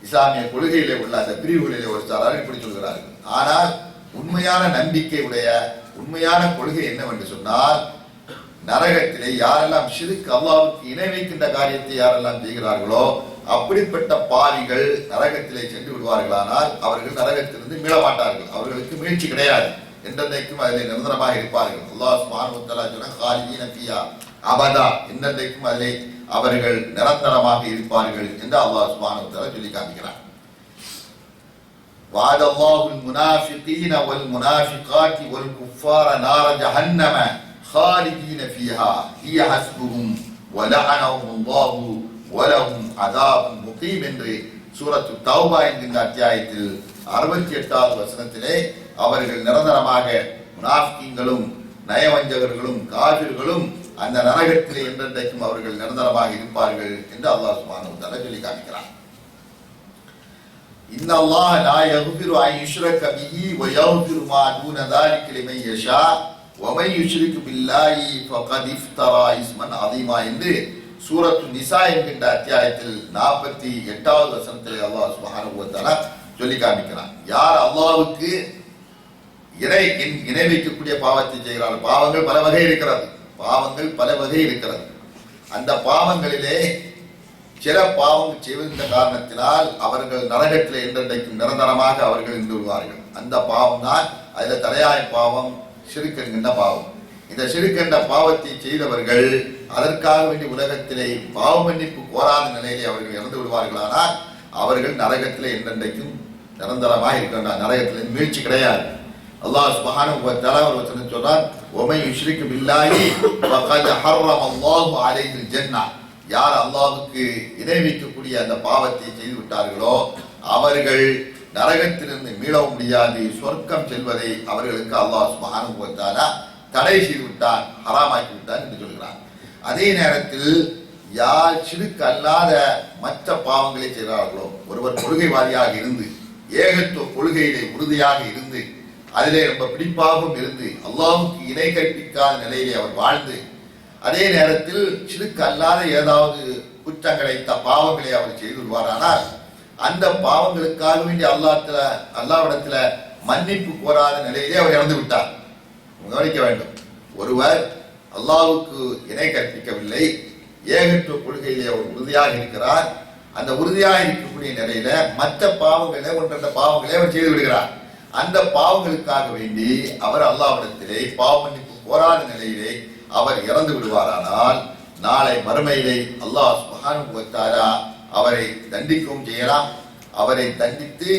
இஸ்லாமிய கொள்கையிலே உள்ள அந்த பிரிவுகளிலே ஒரு சாரார் இப்படி சொல்கிறார்கள். ஆனால் உண்மையான நம்பிக்கை உடைய உண்மையான கொள்கை என்னவென்று சொன்னால், நரகத்திலே யாரெல்லாம் ஷிர்க், அல்லாஹ்வுக்கு இணை வைக்கின்ற காரியத்தை யாரெல்லாம் செய்கிறார்களோ அப்படிப்பட்ட பாவிகள் நரகத்திலே சென்று விடுவார்களானால் அவர்கள் நரகத்திலிருந்து மீள மாட்டார்கள், அவர்களுக்கு மீழ்ச்சி கிடையாது, என்றென்றைக்கும் அதிலே நிரந்தரமாக இருப்பார்கள். அல்லாஹ் சுப்ஹானஹு வ தஆலா சொன்ன காலிதீன ஃபியா அபதா, என்றென்றைக்கும் அதிலே அவர்கள் நிரந்தரமாக இருப்பார்கள் என்று அல்லாஹ் சுப்ஹானஹு வ தஆலா சொல்லி காண்பிக்கிறார். وعد الله المنافقين والمنافقات والكفار نار جهنم خالدين فيها هي حسبهم ولعنهم الله ولهم عذاب مقيم என்று சூரத்து தௌபா என்கின்ற அத்தியாயத்தில் 68வது வசனத்திலே அவர்கள் நிரந்தரமாக முனாஃபிகீன்களும் நயவஞ்சகர்களும் காபிர்களும் அந்த நரகத்திலே என்றென்றைக்கும் அவர்கள் நிரந்தரமாக இருப்பார்கள் என்று அல்லாஹ் சுப்ஹானஹு வ தஆலா சொல்லி காண்பிக்கிறார். إن الله لا يغفر أن يشرك به ويغفر ما دون ذلك لمن يشاء ومن يشرك بالله فقد افترى إثما عظيما என்று சூரத்து நிசா என்கின்ற அத்தியாயத்தில் 48வது வசனத்தில் அல்லாஹ் சுப்ஹானஹு வ தஆலா சொல்லி காண்பிக்கிறான். யார் அல்லாஹ்வுக்கு இணை வைக்கக்கூடிய பாவத்தை செய்கிறார்கள், பாவங்கள் பல வகை இருக்கிறது, அந்த பாவங்களிலே சில பாவங்கள் செய்வதன் காரணத்தினால் அவர்கள் நரகத்தில் என்றென்றைக்கும் நிரந்தரமாக அவர்கள் இருந்து விடுவார்கள். அந்த பாவம் தான் அதில் தலையாய பாவம் ஷிர்க் என்கின்ற பாவம். இந்த ஷிர்க் என்ற பாவத்தை செய்தவர்கள் அதற்காக வேண்டி உலகத்திலே பாவ மன்னிப்பு கோராத நிலையிலே அவர்கள் இறந்து விடுவார்களானால் அவர்கள் நரகத்திலே என்றென்றைக்கும் நிரந்தரமாக இருக்கின்றார், நரகத்திலிருந்து மீழ்ச்சி கிடையாது. அல்லாஹ் சுப்ஹானஹு வ தஆலா ஒரு வசனம் சொல்றார், وَمَن يُشْرِكْ بِاللَّهِ فَقَدْ حَرَّمَ اللَّهُ عَلَيْهِ الْجَنَّةَ யார் அல்லாஹ்வுக்கு இணை வைக்கக்கூடிய அந்த பாவத்தை செய்து விட்டார்களோ அவர்கள் நரகத்திலிருந்து மீளவும் முடியாது, சொர்க்கம் செல்வதை அவர்களுக்கு அல்லாஹ் சுப்ஹானஹு வ தஆலா தடை செய்து விட்டான், ஹராமாக்கி விட்டான் என்று சொல்கிறார். அதே நேரத்தில் யார் ஷிர்க் அல்லாத மற்ற பாவங்களை செய்கிறார்களோ, ஒருவர் கொள்கைவாதியாக இருந்து ஏகத்துவ கொள்கையிலே உறுதியாக இருந்து அதிலே ரொம்ப பிடிப்பாகவும் இருந்து அல்லாஹ்வுக்கு இணை கற்பிக்காத நிலையிலே அவர் வாழ்ந்து அதே நேரத்தில் ஷிர்க் அல்லாத ஏதாவது குற்றங்களை பாவங்களை அவர் செய்து விடுவாரானால் அந்த பாவங்களுக்காக வேண்டி அல்லாஹ்விடத்துல மன்னிப்பு கோராத நிலையிலே அவர் இறந்து விட்டார். கவனிக்க வேண்டும், ஒருவர் அல்லாஹ்வுக்கு இணை கற்பிக்கவில்லை, ஏகத்துவ கொள்கையிலே அவர் உறுதியாக இருக்கிறார், அந்த உறுதியாக இருக்கக்கூடிய நிலையில மற்ற பாவங்களை ஒன்றென்ற பாவங்களை அவர் செய்து விடுகிறார். அந்த பாவங்களுக்காக வேண்டி அவர் அல்லாஹ்விடத்திலே பாவ மன்னிப்பு கோராத நிலையிலே அவர் இறந்து விடுவாரானால் நாளை மறுமையிலே அல்லாஹ் சுப்ஹானஹு வ தஆலா அவரை தண்டிக்கவும் செய்யலாம். அவரை தண்டித்து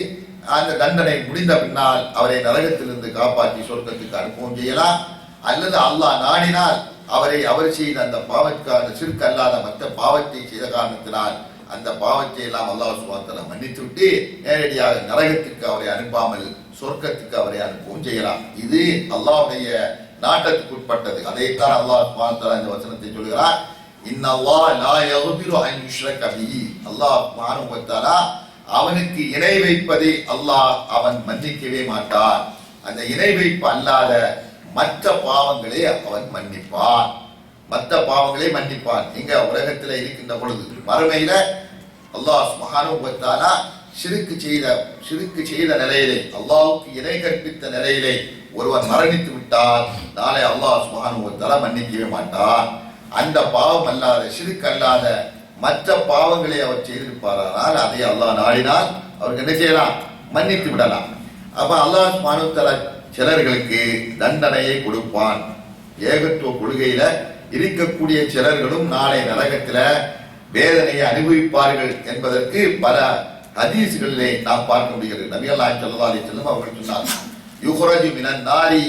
அந்த தண்டனை முடிந்த பின்னால் அவரை நரகத்திலிருந்து காப்பாற்றி சொர்க்கத்துக்கு அனுப்பவும் செய்யலாம். அல்லது அல்லாஹ் நாடினால் அவர் செய்த அந்த பாவத்துக்கான ஷிர்க் அல்லாத மற்ற பாவத்தை செய்த காரணத்தினால் அந்த பாவத்தை எல்லாம் அல்லாஹ் சுப்ஹானஹு வ தஆலா மன்னித்து விட்டு நேரடியாக நரகத்துக்கு அவரை அனுப்பாமல் சொர்க்கத்துக்கு அவரை அனுப்பவும் செய்யலாம். இது அல்லாஹ்வுடைய நாட்டத்துக்கு உட்பட்டது. அதைத்தான் அல்லாஹ் சுப்ஹானஹு வ தஆலா இந்த வசனத்தை சொல்கிறார். இன்னல்லாஹ் லா யக்ஃபிரு அன் யுஷ்ரக பிஹி. அல்லாஹ் சுப்ஹானஹு வ தஆலா அவனுக்கு இணை வைப்பதை அல்லாஹ் அவன் மன்னிக்கவே மாட்டான். அந்த இணை வைப்பு அல்லாத மற்ற பாவங்களை அவன் மன்னிப்பான். மற்ற பாவங்களை மன்னிப்பான். இங்க உலகத்தில் இருக்கின்ற பொழுது மறுமையில அல்லாஹ் சுப்ஹானஹு வ தஆலா ஷிர்க் செய்த நிலையிலே, அல்லாஹ்வுக்கு இணை கற்பித்த நிலையிலே ஒருவன் மரணித்து விட்டால் நாளை அல்லாஹ் சுப்ஹானஹு வ தஆலா மன்னிக்கவே மாட்டான். அந்த பாவம் அல்லாத ஷிர்க் அல்லாத மற்ற பாவங்களை அவர் செய்திருப்பாரானால் அதை அல்லாஹ் நாடினால் அவருக்கு என்ன செய்யலாம்? மன்னித்து விடலாம். அப்ப அல்லாஹ் சுப்ஹானஹு வ தஆலா சிலர்களுக்கு தண்டனையை கொடுப்பான். ஏகத்துவ கொள்கையில இருக்கக்கூடிய சிலர்களும் நாளை நரகத்தில வேதனையை அனுபவிப்பார்கள் என்பதற்கு பல ஹதீஸ்களிலே நாம் பார்க்க முடிகிறது. நபிகள் நாயகம் ஸல்லல்லாஹு அலைஹி வஸல்லம் அவர்கள் சொன்னார்கள், யுக்ரஜு மினன் நாரி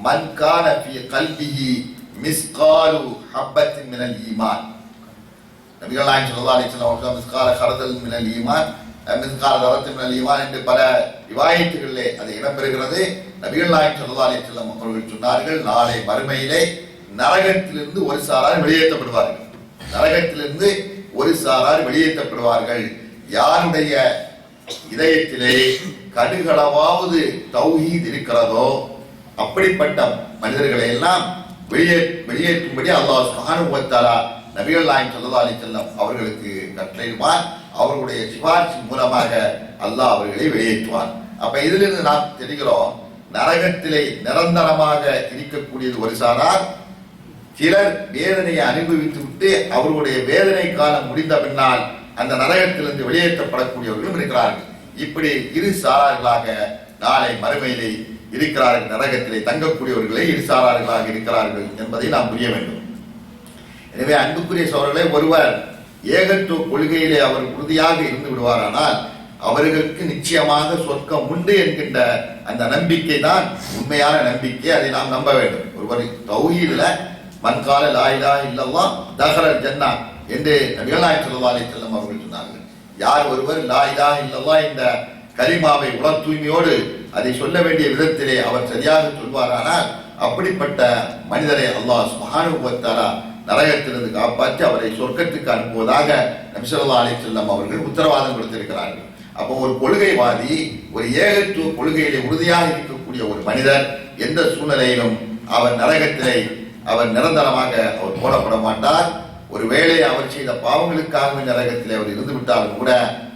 மன் கான ஃபீ கல்பிஹி மிஸ்காலு ஹப்பத்தின் மினல் ஈமான். நபிகள் நாயகம் ஸல்லல்லாஹு அலைஹி வஸல்லம் அவர்கள் மிஸ்கால கரதல் மினல் ஈமான், மிஸ்கால தரத்தின் மினல் ஈமான் என்று பல ரிவாயத்துகளிலே அது இடம்பெறுகிறது. நபிகள் நாயகம் ஸல்லல்லாஹு அலைஹி வஸல்லம் அவர்கள் சொன்னார்கள், நாளை மறுமையிலே நரகத்திலிருந்து ஒரு சாரார் வெளியேற்றப்படுவார்கள். நரகத்திலிருந்து ஒரு சாரார் வெளியேற்றப்படுவார்கள். யாருடைய இதயத்திலே கடுகளவாவது தௌஹீத் இருக்கிறதோ அப்படிப்பட்ட மனிதர்களை எல்லாம் வெளியேற்றும்படி அல்லாஹ் சுப்ஹானஹு வ தஆலா நபிகள் நாயகம் ஸல்லல்லாஹு அலைஹி வஸல்லம் அவர்களுக்கு கட்டளையிடுவார். அவர்களுடைய சிபாரிசு மூலமாக அல்லாஹ் அவர்களை வெளியேற்றுவார். அப்ப இதிலிருந்து நாம் தெரிகிறோம், நரகத்திலே நிரந்தரமாக இருக்கக்கூடியது ஒரு சாரார். சிலர் வேதனையை அனுபவித்து விட்டு அவர்களுடைய வேதனை காலம் முடிந்த பின்னால் அந்த நரகத்திலிருந்து வெளியேற்றப்படக்கூடியவர்களும் இருக்கிறார்கள். இப்படி இரு சாரார்களாக நாளை மறுமையிலே இருக்கிறார்கள். நரகத்திலே தங்கக்கூடியவர்களே இரு சாரார்களாக இருக்கிறார்கள் என்பதை நாம் புரிய வேண்டும். எனவே அன்புக்குரிய சோழர்களே, ஒருவர் ஏகத்துவ கொள்கையிலே அவர் உறுதியாக இருந்து விடுவாரானால் அவர்களுக்கு நிச்சயமாக சொர்க்கம் உண்டு என்கின்ற அந்த நம்பிக்கை தான் உண்மையான நம்பிக்கை. அதை நாம் நம்ப வேண்டும். ஒருவர் தௌஹீதுல மன்கால லா இலாஹ இல்லல்லாஹ் தஹலல் ஜன்னா என்று நபிகள் நாயகம் ஸல்லல்லாஹு அலைஹி வஸல்லம் அவர்கள் சொன்னார்கள். யார் ஒருவர் லா இலாஹ இல்லல்லாஹ் இந்த கலிமாவை உள தூய்மையோடு அதை சொல்ல வேண்டிய விதத்திலே அவர் சரியாக சொல்வாரானால் அப்படிப்பட்ட மனிதரை அல்லாஹ் சுப்ஹானஹு வ தஆலா நரகத்திலிருந்து காப்பாற்றி அவரை சொர்க்கத்துக்கு அனுப்புவதாக நபி ஸல்லல்லாஹு அலைஹி வஸல்லம் அவர்கள் உத்தரவாதம் கொடுத்திருக்கிறார்கள். அப்போ ஒரு கொள்கைவாதி, ஒரு ஏகத்துவ கொள்கையிலே உறுதியாக இருக்கக்கூடிய ஒரு மனிதர் எந்த சூழ்நிலையிலும் அவர் நரகத்திலே அவர் நிரந்தரமாக அவர் போடப்பட மாட்டார். ஒருவேளை அவர் செய்த பாவங்களுக்காக நரகத்திலே அவர் இருந்து விட்டாலும் கூட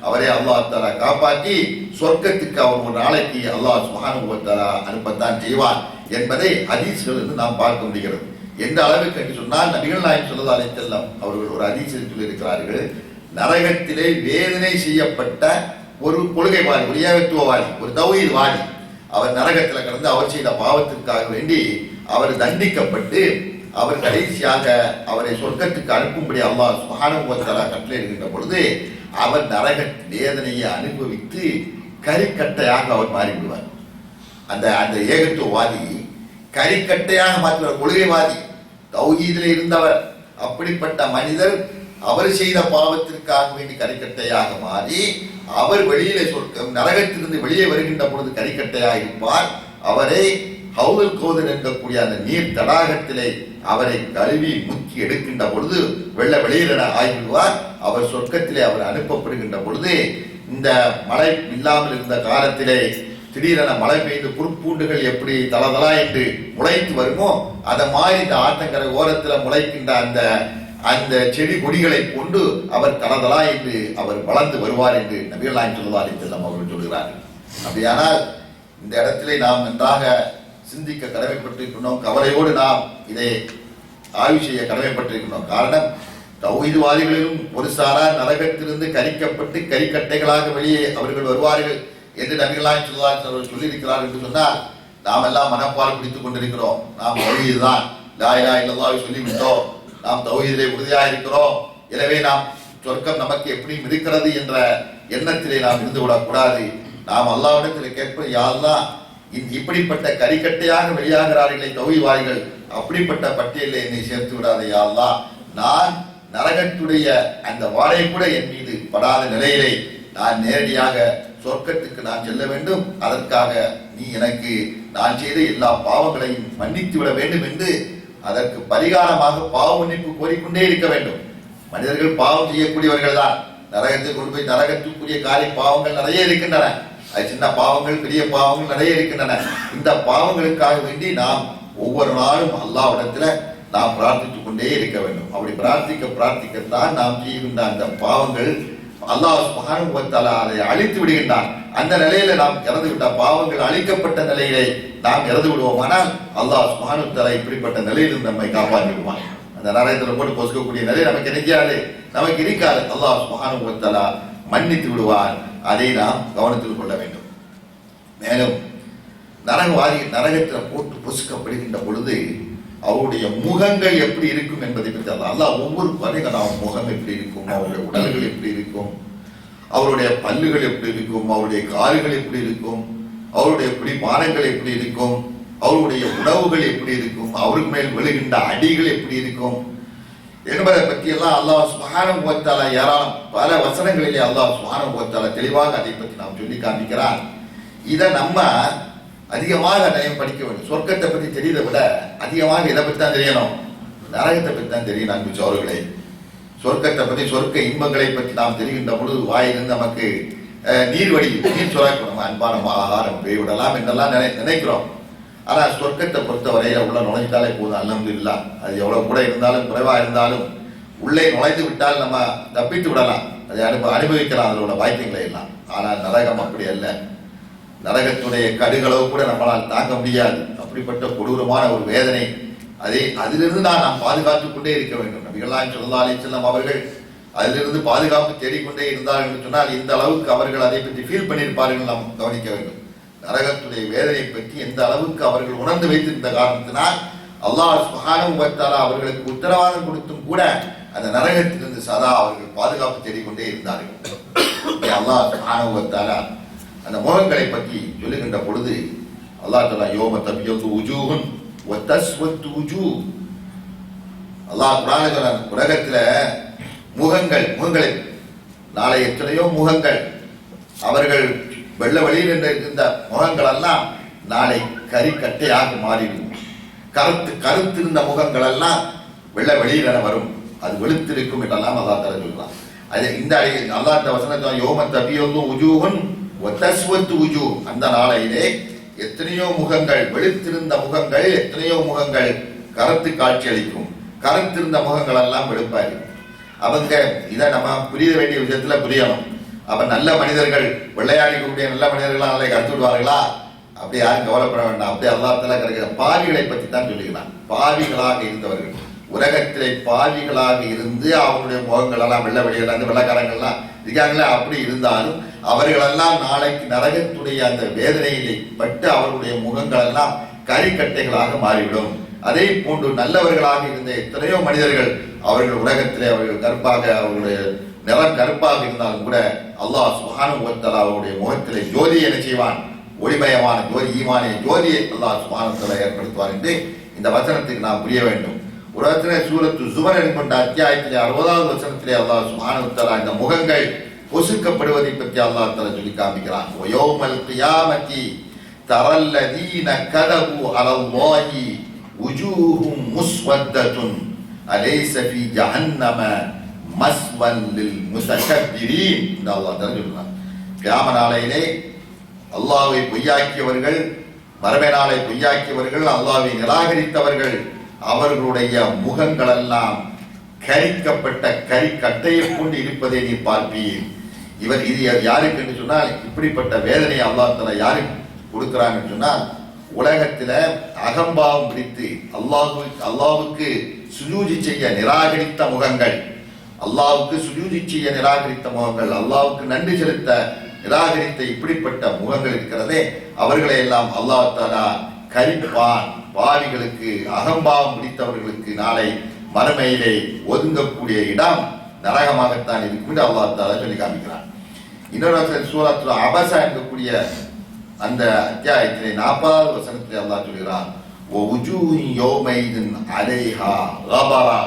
அவரை அல்லாஹ் தஆலா காப்பாற்றி சொர்க்கத்துக்கு அவர் ஒரு நாளைக்கு அல்லாஹ் சுப்ஹானஹு வ தஆலா அனுப்பத்தான் செய்வார் என்பதை ஹதீஸ்களிலிருந்து நாம் பார்க்க முடிகிறது. எந்த அளவுக்கு என்று சொன்னால் நபிகள் நாயகம் ஸல்லல்லாஹு அலைஹி வஸல்லம் அவர்கள் ஒரு ஹதீஸில் சொல்லியிருக்கிறார்கள், நரகத்திலே வேதனை செய்யப்பட்ட ஒரு கொள்கைவாதி, ஒரு ஏகத்துவவாதி, ஒரு தௌஹீத்வாதி அவர் நரகத்தில் கடந்து அவர் செய்த பாவத்திற்காக வேண்டி அவர் தண்டிக்கப்பட்டு அவர் கடைசியாக அவரை சொர்க்கத்துக்கு அனுப்பும்படி அல்லாஹ் சுப்ஹானஹு வ தஆலா கட்டளையிடுகின்ற பொழுது அவர் நரக வேதனையை அனுபவித்து கரிக்கட்டையாக அவர் மாறிவிடுவார். அந்த அந்த ஏகத்துவவாதி கரிக்கட்டையாக மாற்றுவார். கொள்கைவாதி, தௌஹீதில் இருந்தவர், அப்படிப்பட்ட மனிதர் அவர் செய்த பாவத்திற்காக வேண்டி கரிக்கட்டையாக மாறி அவர் வெளியிலே சொர்க்கம் நரகத்திலிருந்து வெளியே வருகின்ற பொழுது கரிக்கட்டையாக இருப்பார். அவரை ஹவுல் கௌதர் என்கக்கூடிய அந்த நீர் தடாகத்திலே அவரை கழுவி முக்கி எடுக்கின்ற பொழுது வெளியேற ஆகிவிடுவார். அவர் சொர்க்கத்திலே அவர் அனுப்பப்படுகின்ற பொழுது இந்த மழை இல்லாமல் இருந்த காலத்திலே திடீரென மழை பெய்து குறுப்பூண்டுகள் எப்படி தளதளா என்று முளைத்து வருமோ அதை மாதிரி இந்த ஆற்றங்கரை ஓரத்தில் முளைக்கின்ற அந்த அந்த செடி கொடிகளை கொண்டு அவர் தளதளா என்று அவர் வளர்ந்து வருவார் என்று நபிகள் நாயகம் ஸல்லல்லாஹு அலைஹி வஸல்லம் அவர்கள் சொல்கிறார்கள். அப்படியானால் இந்த இடத்திலே நாம் நன்றாக சிந்திக்க கடமைப்பட்டிருக்கணும். கவலையோடு நாம் இதை ஆய்வு செய்ய கடமைப்பட்டிருக்கணும். காரணம், தௌஹீத்வாதிகளிலும் ஒரு சாரார் நரகத்திலிருந்து கரிக்கப்பட்டு கரிக்கட்டைகளாக வெளியே அவர்கள் வருவார்கள் என்று நபிகள் நாயகம் ஸல்லல்லாஹு அலைஹி வஸல்லம் சொல்லியிருக்கிறார் என்று சொன்னால் நாம் எல்லாம் மனப்பால் பிடித்துக் கொண்டிருக்கிறோம். நாம் தௌஹீத் தான், லா இலாஹ இல்லல்லாஹ் சொல்லிவிட்டோம், நாம் தௌஹீதிலே உறுதியாக இருக்கிறோம், எனவே நாம் சொர்க்கம் நமக்கு எப்படியும் இருக்கிறது என்ற எண்ணத்திலே நாம் இருந்து விடக்கூடாது. நாம் அல்லாஹ்விடத்தில் கேட்போம், யா அல்லாஹ், இப்படிப்பட்ட கரிக்கட்டையாக வெளியாகிறார்களே தௌஹீத்வாதிகள், அப்படிப்பட்ட பட்டியலில் என்னை சேர்த்து விடாதே யா அல்லாஹ். நான் நரகத்துடைய அந்த வாடை கூட என் மீது படாத நிலையிலே நான் நேரடியாக சொர்க்கத்துக்கு நான் செல்ல வேண்டும். அதற்காக நீ எனக்கு நான் செய்த எல்லா பாவங்களையும் மன்னித்து விட வேண்டும் என்று அதற்கு பரிகாரமாக பாவ மன்னிப்பு கோரிக்கொண்டே இருக்க வேண்டும். மனிதர்கள் பாவம் செய்யக்கூடியவர்கள் தான். நரகத்தை கொண்டு போய் நரகத்துக்குரிய காரிய பாவங்கள் நிறைய இருக்கின்றன. அது சின்ன பாவங்கள், பெரிய பாவங்கள் நிறைய இருக்கின்றன. இந்த பாவங்களுக்காக வேண்டி நாம் ஒவ்வொரு நாளும் அல்லாஹ்விடத்துல நாம் பிரார்த்தித்துக் கொண்டே இருக்க வேண்டும். அப்படி பிரார்த்திக்கத்தான் நாம் செய்கின்ற அந்த பாவங்கள் அல்லாஹ் சுப்ஹானஹு வ தஆலா அதை அழித்து விடுகின்றான். அந்த நிலையில நாம் இறந்து விட்ட பாவங்கள் அழிக்கப்பட்ட நிலையிலே நாம் இறந்து விடுவோமானால் அல்லாஹ் சுப்ஹானஹு வ தஆலா இப்படிப்பட்ட நிலையிலிருந்து நம்மை காப்பாற்றி விடுவான். அந்த நரகத்தில் போட்டு பொசுக்கக்கூடிய நிலை நமக்கு நினைக்காது, நமக்கு இருக்காது. அல்லாஹ் சுப்ஹானஹு வ தஆலா மன்னித்து விடுவான். அதை நாம் கவனத்தில் கொள்ள வேண்டும். மேலும் நரகத்தில் போட்டு பொசுக்கப்படுகின்ற பொழுது அவருடைய முகங்கள் எப்படி இருக்கும் என்பதை பற்றி அல்லாஹ் ஒவ்வொரு பறவைகளும் முகம் எப்படி இருக்கும், அவருடைய உடல்கள் எப்படி இருக்கும், அவருடைய பல்லுகள் எப்படி இருக்கும், அவருடைய கால்கள் எப்படி இருக்கும், அவருடைய குடிபானங்கள் எப்படி இருக்கும், அவருடைய உணவுகள் எப்படி இருக்கும், அவருக்கு மேல் விழுகின்ற அடிகள் எப்படி இருக்கும் என்பதை பற்றி எல்லாம் அல்லாஹ் சுப்ஹானஹு வ தஆலா ஏராளம் பல வசனங்களிலே அல்லாஹ் சுப்ஹானஹு வ தஆலா தெளிவாக அதை பற்றி நாம் சொல்லி காண்பிக்கிறார். இதை நம்ம அதிகமாக நயம் படிக்க வேண்டும். சொர்க்கத்தை பற்றி தெரியதை விட அதிகமாக இதை பற்றி தான் தெரியணும், நரகத்தை பற்றி தான் தெரியணும். அன்பு சோழர்களே, சொர்க்கத்தை பற்றி, சொர்க்க இன்பங்களை பற்றி நாம் தெரிகின்ற பொழுது வாயிலிருந்து நமக்கு நீர் சுரக்கணும். அன்பான ஆகாரம் போய்விடலாம் என்றெல்லாம் நினைக்கிறோம். ஆனால் சொர்க்கத்தை பொறுத்தவரையில உள்ள நுழைஞ்சாலே போதும், அல்ஹம்துலில்லாஹ். அது எவ்வளவு கூட இருந்தாலும் குறைவா இருந்தாலும் உள்ளே நுழைந்து விட்டால் நம்ம தப்பித்து விடலாம், அதை அனுபவிக்கலாம், அதில் உள்ள வாய்ப்புகளை எல்லாம். ஆனால் நரகம் அப்படி அல்ல. நரகத்துடைய கடுகளவு கூட நம்மளால் தாங்க முடியாது. அப்படிப்பட்ட கொடூரமான ஒரு வேதனை. அதிலிருந்து நாம் பாதுகாத்துக் கொண்டே இருக்க வேண்டும். நபிகள் நாயகம் ஸல்லல்லாஹு அலைஹி வஸல்லம் அவர்கள் அதிலிருந்து பாதுகாப்பு தேடிக்கொண்டே இருந்தார்கள் என்று சொன்னால் இந்த அளவுக்கு அவர்கள் அதை பற்றி ஃபீல் பண்ணியிருப்பார்கள் நாம் கவனிக்க வேண்டும். நரகத்துடைய வேதனை பற்றி எந்த அளவுக்கு அவர்கள் உணர்ந்து வைத்திருந்த காரணத்தினால் அல்லாஹ் சுப்ஹானஹு வ தஆலா அவர்களுக்கு உத்தரவாதம் கொடுத்தும் கூட அந்த நரகத்திலிருந்து சதா அவர்கள் பாதுகாப்பு தேடிக்கொண்டே இருந்தார்கள். அல்லாஹ் சுப்ஹானஹு வ தஆலா அந்த முகங்களை பற்றி சொல்லுகின்ற பொழுது அல்லாஹ் தஆலா யௌம தபியது வுஜூஹுன் வ தஸ்வது வுஜூஹ், அல்லாஹ் குர்ஆனில் உலகத்தில் முகங்களை நாளை எத்தனையோ முகங்கள், அவர்கள் வெள்ள வெளியில் இருக்கின்ற முகங்கள் எல்லாம் நாளை கரிக்கட்டையாக மாறிடும். கருத்திருந்த முகங்கள் எல்லாம் வெள்ள வெளியில வரும், அது வெளுத்திருக்கும் என்றெல்லாம் அல்லாஹ் தஆலா சொல்றான். அது இந்த அல்லாஹ் வசனத்தை யௌம தபியது வுஜூஹுன் வ தஸ்வது வுஜூஹ், அந்த நாளையிலே எத்தனையோ முகங்கள், வெளுத்திருந்த முகங்கள், எத்தனையோ முகங்கள் கருத்து காட்சி அளிக்கும். கருத்திருந்த முகங்கள் எல்லாம் வெளுப்பாரு. அவங்க இதை நம்ம புரிய வேண்டிய விதத்துல புரியணும். அப்ப நல்ல மனிதர்கள், விளையாடிக்கூடிய நல்ல மனிதர்களாக நாளை கருத்து விடுவார்களா? அப்படி யாரும் கவலைப்பட வேண்டாம். அப்படி அல்லாஹ் தஆலா கிடைக்கிற பாவிகளை பற்றி தான் சொல்லுகிறான். பாவிகளாக இருந்தவர்கள், உலகத்திலே பாவிகளாக இருந்து அவங்களுடைய முகங்கள் எல்லாம் வெள்ள வெளியில வெள்ளக்காரங்கள்லாம் இருக்காங்களே, அப்படி இருந்தாலும் அவர்களெல்லாம் நாளைக்கு நரகத்துடைய அந்த வேதனையிலே பட்டு அவர்களுடைய முகங்கள் எல்லாம் கரிக்கட்டைகளாக மாறிவிடும். அதே போன்று நல்லவர்களாக இருந்த எத்தனையோ மனிதர்கள், அவர்கள் உலகத்திலே அவர்கள் கருப்பாக, அவர்களுடைய நிறம் கருப்பாக இருந்தாலும் கூட அல்லாஹ் சுப்ஹானஹு வ தஆலா அவருடைய முகத்திலே ஜோதி என்ன செய்வான்? ஒளிமயமான ஜோதி, ஈமானிய ஜோதியை அல்லாஹ் சுப்ஹானஹு வ தஆலா ஏற்படுத்துவார் என்று இந்த வசனத்துக்கு நாம் புரிய வேண்டும். ஒரு வசன சூரத்து ஜுமர் என்கின்ற அத்தியாயத்திலே 60வது வசனத்திலே அல்லாஹ் சுப்ஹானஹு வ தஆலா இந்த முகங்கள் பொசுக்கப்படுவதை பற்றி அல்லாஹ் தஆலா சொல்லி காண்பிக்கிறான். யௌமல் கியாமத்தி தரல்லதீன கதபு அலல்லாஹி வுஜூஹும் முஸ்வத்தத்துன் அலைஸ ஃபீ ஜஹன்னம மஸ்வன் லில் முதகப்பிரீன் என்று அல்லாஹ் தஆலா சொல்றான். கியாம நாளையிலே அல்லாஹ்வை பொய்யாக்கியவர்கள், மறுமை நாளை பொய்யாக்கியவர்கள், அல்லாஹ்வை நிராகரித்தவர்கள், அவர்களுடைய முகங்கள் எல்லாம் கரிக்கப்பட்ட கரிக்கட்டையை கொண்டு இருப்பதை நீ பார்ப்பீர். இது யாருக்கு என்று சொன்னால், இப்படிப்பட்ட வேதனையை அல்லாஹ் தஆலா யாருக்கு கொடுக்கிறான் என்று சொன்னால், உலகத்தில் அகம்பாவம் பிடித்து அல்லாஹ்வுக்கு சுஜூதி செய்ய நிராகரித்த முகங்கள், அல்லாஹ்வுக்கு சுஜூதி செய்ய நிராகரித்த முகங்கள், அல்லாஹ்வுக்கு நன்றி செலுத்த நிராகரித்த இப்படிப்பட்ட முகங்கள் இருக்கிறதே, அவர்களை எல்லாம் அல்லாஹ் தஆலா கரிப்பான். பாவிகளுக்கு, அகம்பாவம் பிடித்தவர்களுக்கு நாளை மறுமையிலே ஒதுங்கக்கூடிய இடம் நரகமாகத்தான் இருக்கும் என்று அல்லாஹ் தஆலா சொல்லி காண்பிக்கிறான். இன்னொரு சூரத்துல் அபஸா இருக்கக்கூடிய அந்த அத்தியாயத்திலே 40வது வசனத்திலே அல்லாஹ் சொல்கிறான், வ வுஜூஹு யௌமைதின் அலைஹா கபரா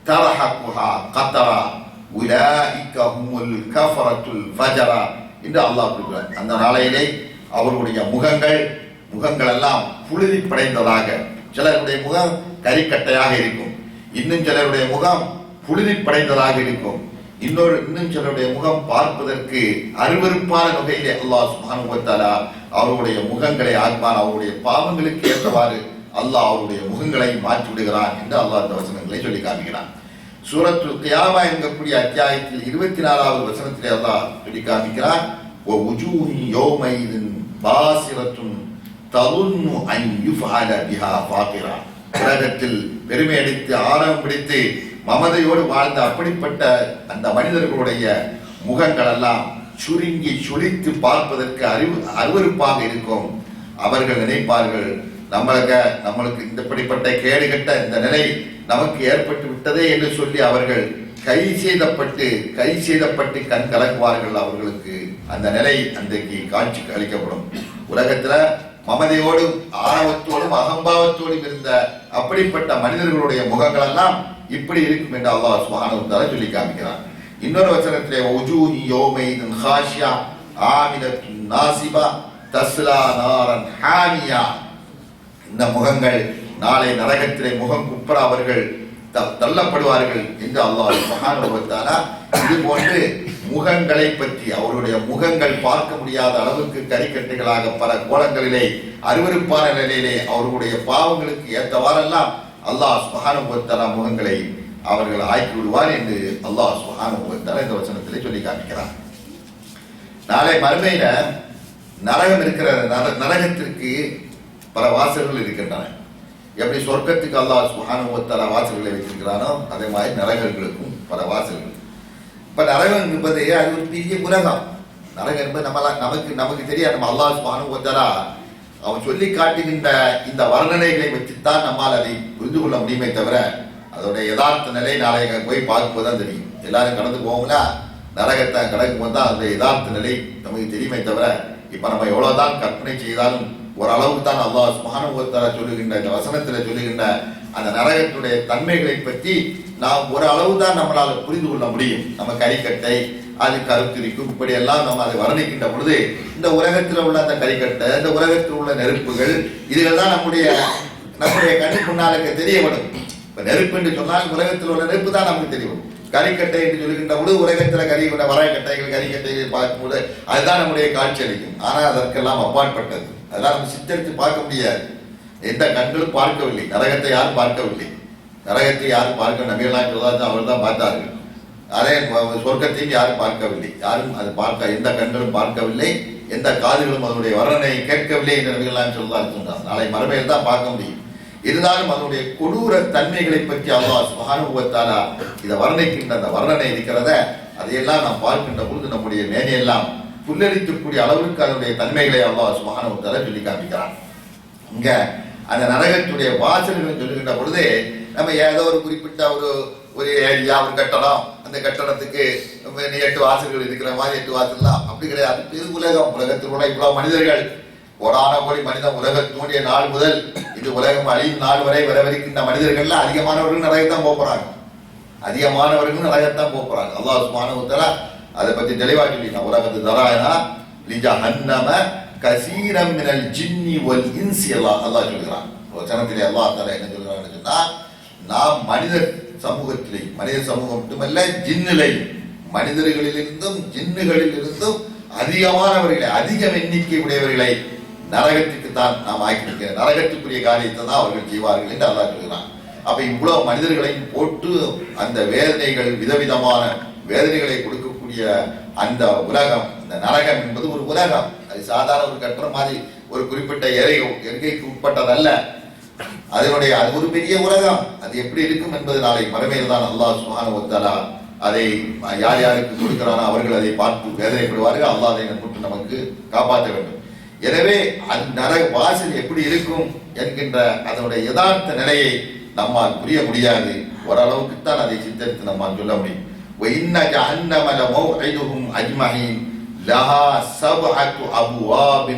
தரஹகுஹா கதரா உலாயிக ஹுமுல் கஃபரத்துல் ஃபஜரா என்று அல்லாஹ் கூறுகிறார். அந்த நாளையிலே அவர்களுடைய முகங்கள் எல்லாம் புழுதி படைந்ததாக, சிலருடைய முகம் கரிக்கட்டையாக இருக்கும், இன்னும் சிலருடைய முகம் புழுதி படைந்ததாக இருக்கும், இன்னும் சிலருடைய முகம் பார்ப்பதற்கு அருவருப்பான வகையிலே அல்லாஹ் சுப்ஹானஹு வ தஆலா அவருடைய முகங்களை ஆழ்வான். அவருடைய பாவங்களுக்கு ஏற்றவாறு அல்லாஹ் அவருடைய முகங்களை மாற்றி விடுகிறான் என்று அல்லாஹ் இந்த வசனங்களை சொல்லி காமிக்கிறான். சூரத்துல் கியாமா என்கக்கூடிய அத்தியாயத்தில் 24வது வசனத்திலே அல்லாஹ் சொல்லி காமிக்கிறான், வ உஜூஹி யௌமைதின் பாசிரத்துன் ததுன்னு அன் யுஃஅல பிஹா ஃபாகிரா. உலகத்தில் பெருமை அடித்து ஆரம்பம் பிடித்து மமதையோடு வாழ்ந்த அப்படிப்பட்ட அந்த மனிதர்களுடைய முகங்கள் எல்லாம் சுருங்கி சுழித்து பார்ப்பதற்கு அருவருப்பாக இருக்கும். அவர்கள் நினைப்பார்கள், நம்மளுக்கு இப்படிப்பட்ட கேடுகட்ட இந்த நிலை நமக்கு ஏற்பட்டு விட்டதே என்று சொல்லி அவர்கள் கை செய்தப்பட்டு கண் கலக்குவார்கள். அவர்களுக்கு அந்த நிலை அன்றைக்கு காட்சிக்கு அளிக்கப்படும். உலகத்துல மமதையோடும் ஆணவத்தோடும் அகம்பாவத்தோடும் இருந்த அப்படிப்பட்ட மனிதர்களுடைய முகங்கள் எல்லாம் இப்படி இருக்கும் என்று அல்லாஹ் சுப்ஹானஹு வ தஆலா சொல்லி காமிக்கிறான். இன்னொரு வசனத்திலே வஜூஹி யௌமைதின் ஹாஷியா ஆமிலத்துன் நாசிபா தஸ்லா நாரன் ஹாமியா. இந்த முகங்கள் நாளை நரகத்திலே முகம் குப்புற அவர்கள் தள்ளப்படுவார்கள் என்று அல்லாஹ் சுப்ஹானஹு வ தஆலா இது போன்று முகங்களை பற்றி, அவருடைய முகங்கள் பார்க்க முடியாத அளவுக்கு கரிக்கட்டைகளாக பல கோலங்களிலே அருவருப்பான நிலையிலே அவர்களுடைய பாவங்களுக்கு ஏற்றவாறெல்லாம் அல்லாஹ் சுப்ஹானஹு வ தஆலா முகங்களை அவர்கள் ஆக்கி விடுவார் என்று அல்லாஹ் சுப்ஹானஹு வ தஆலா இந்த வசனத்திலே சொல்லி காமிக்கிறார். நாளை மறுமையில நரகம் இருக்கிற நரகத்திற்கு பல வாசல்கள் இருக்கின்றன. எப்படி சொர்க்கத்துக்கு அல்லாஹ் சுப்ஹானஹு வ தஆலா வாசல்களை வைத்திருக்கிறானோ அதே மாதிரி நரகங்களுக்கும் பல வாசல்கள். இப்ப நரகம் என்பது அது ஒரு பெரிய உலகம். நரகம் என்பது நமக்கு தெரியாது. நம்ம அல்லாஹ் சுப்ஹானஹு வ தஆலா அவன் சொல்லி காட்டுகின்ற இந்த வர்ணனைகளை வச்சுத்தான் நம்மால் அதை புரிந்து கொள்ள முடியுமே தவிர அதோடைய யதார்த்த நிலை நாளை போய் பார்க்கும்போது தான் தெரியும். எல்லாரும் கடந்து போவோம்னா நரகத்தை கடக்கும் போது தான் அந்த யதார்த்த நிலை நமக்கு தெரியுமே தவிர இப்ப நம்ம எவ்வளவுதான் கற்பனை செய்தாலும் ஓரளவுக்கு தான் அல்லாஹ் சுப்ஹானஹு வ தஆலா சொல்லுகின்ற இந்த வசனத்தில் சொல்லுகின்ற அந்த நரகத்துடைய தன்மைகளை பற்றி நாம் ஒரு அளவு தான் நம்மளால் புரிந்து கொள்ள முடியும். நம்ம கரிக்கட்டை, அது கருத்திருக்கும், இப்படி எல்லாம் நம்ம அதை வர்ணிக்கின்ற பொழுது இந்த உலகத்தில் உள்ள அந்த கரிக்கட்டை, இந்த உலகத்தில் உள்ள நெருப்புகள், இதுகள் தான் நம்முடைய கண்ணுக்கு முன்னாலுக்கு தெரிய வரும். இப்ப நெருப்பு என்று சொன்னால் உலகத்தில் உள்ள நெருப்பு தான் நமக்கு தெரியும். கரிக்கட்டை என்று சொல்லுகின்ற பொழுது உலகத்தில் கரிக்கட்ட வரைக்கட்டைகள் கரிக்கட்டைகள் பார்க்கும்போது அதுதான் நம்முடைய காட்சி அளிக்கும். ஆனால் அதற்கெல்லாம் அப்பாற்பட்டது. அதெல்லாம் நம்ம சித்தரித்து பார்க்க முடியாது. எந்த கண்களும் பார்க்கவில்லை. நரகத்தை யாரும் பார்க்கவில்லை. நரகத்தை யாரும் பார்க்க நபிகளாக அவர் தான் பார்த்தார்கள். அதே சொர்க்கத்தையும் யாரும் பார்க்கவில்லை. யாரும் அது எந்த கண்களும் பார்க்கவில்லை, எந்த காதுகளும் அதனுடைய வர்ணனை கேட்கவில்லை என்று நபிகளாக சொன்னார். நாளை மறுமையில் தான் பார்க்க முடியும். இருந்தாலும் அதனுடைய கொடூர தன்மைகளை பற்றி அல்லாஹ் சுப்ஹானஹு வ தஆலா இதை வர்ணிக்கின்ற அந்த வர்ணனை இருக்கிறத அதையெல்லாம் நாம் பார்க்கின்ற பொழுது நம்முடைய மேனையெல்லாம் புல்லரிக்கக்கூடிய அளவிற்கு அதனுடைய தன்மைகளை அல்லாஹ் சுப்ஹானஹு வ தஆலா சொல்லி காமிக்கிறான். இங்க அந்த நரகத்துடைய வாசல்கள் சொல்லுகின்ற பொழுது நம்ம ஏதோ ஒரு குறிப்பிட்ட ஒரு ஏரியா, ஒரு கட்டடம், அந்த கட்டடத்துக்கு 8 வாசல்கள் இருக்கிற மாதிரி 8 வாசல்லாம் அப்படி கிடையாது. பெரு உலகம். உலகத்தில் உள்ள இவ்வளவு மனிதர்கள், கோடான கோடி மனிதன் உலகம் தோன்றிய நாள் முதல் இது உலகம் அழியும் நாள் வரை வரவிருக்கின்ற மனிதர்கள்ல அதிகமானவர்கள் நரகத்தான் போறாங்க. அதிகமானவர்கள் நரகத்தான் போறாங்க. அல்லாஹ் சுப்ஹானஹு வ தஆலா அதை பத்தி தெளிவா சொல்லிட்டான். உலகத்து தராயனா லிஜஹன்னம கஸீரம் மினல் ஜின்னி வல் இன்சி அல்லாஹ் சொல்கிறான். வசனத்திலே அல்லாஹ் தஆலா என்ன சொல்றான்னு சொன்னா, நாம் மனித சமூகம் மட்டுமல்ல ஜின்னிலை, மனிதர்களிலிருந்தும் ஜின்னுகளிலிருந்தும் அதிகமானவர்களை, அதிக எண்ணிக்கை உடையவர்களை நரகத்துக்கு தான் நாம் ஆக்கியிருக்கிறோம். நரகத்துக்குரிய காரியத்தை தான் அவர்கள் செய்வார்கள் என்று அல்லாஹ் சொல்கிறான். அப்ப இவ்வளவு மனிதர்களையும் போட்டு அந்த வேதனைகள், விதவிதமான வேதனைகளை கொடுக்கக்கூடிய அந்த உலகம், இந்த நரகம் என்பது ஒரு உலகம். அது சாதாரண ஒரு கட்டடம் மாதிரி ஒரு குறிப்பிட்ட எல்கைக்கு உட்பட்டதல்ல. அது ஒரு பெரிய உலகம். அது எப்படி இருக்கும் என்பது நாளை மறுமையில் தான் அல்லாஹ் சுப்ஹானஹு வ தஆலா அதை யார் யாருக்கு கொடுக்கிறானோ அவர்கள் அதை பார்த்து வேதனைப்படுவார்கள். அல்லாஹ் அதை கூட்டு நமக்கு காப்பாற்ற வேண்டும். எனவே அந்த நரக வாசல் எப்படி இருக்கும் என்கின்ற அதனுடைய யதார்த்த நிலையை நம்மால் புரிய முடியாது. ஓரளவுக்கு தான் அதை சித்தரித்து நம்மால் சொல்ல முடியும். وَإِنَّ جَهَنَّمَ لَمَوْعِدُهُمْ أَجْمَعِينَ لَهَا سَبْعَةُ أَبْوَابٍ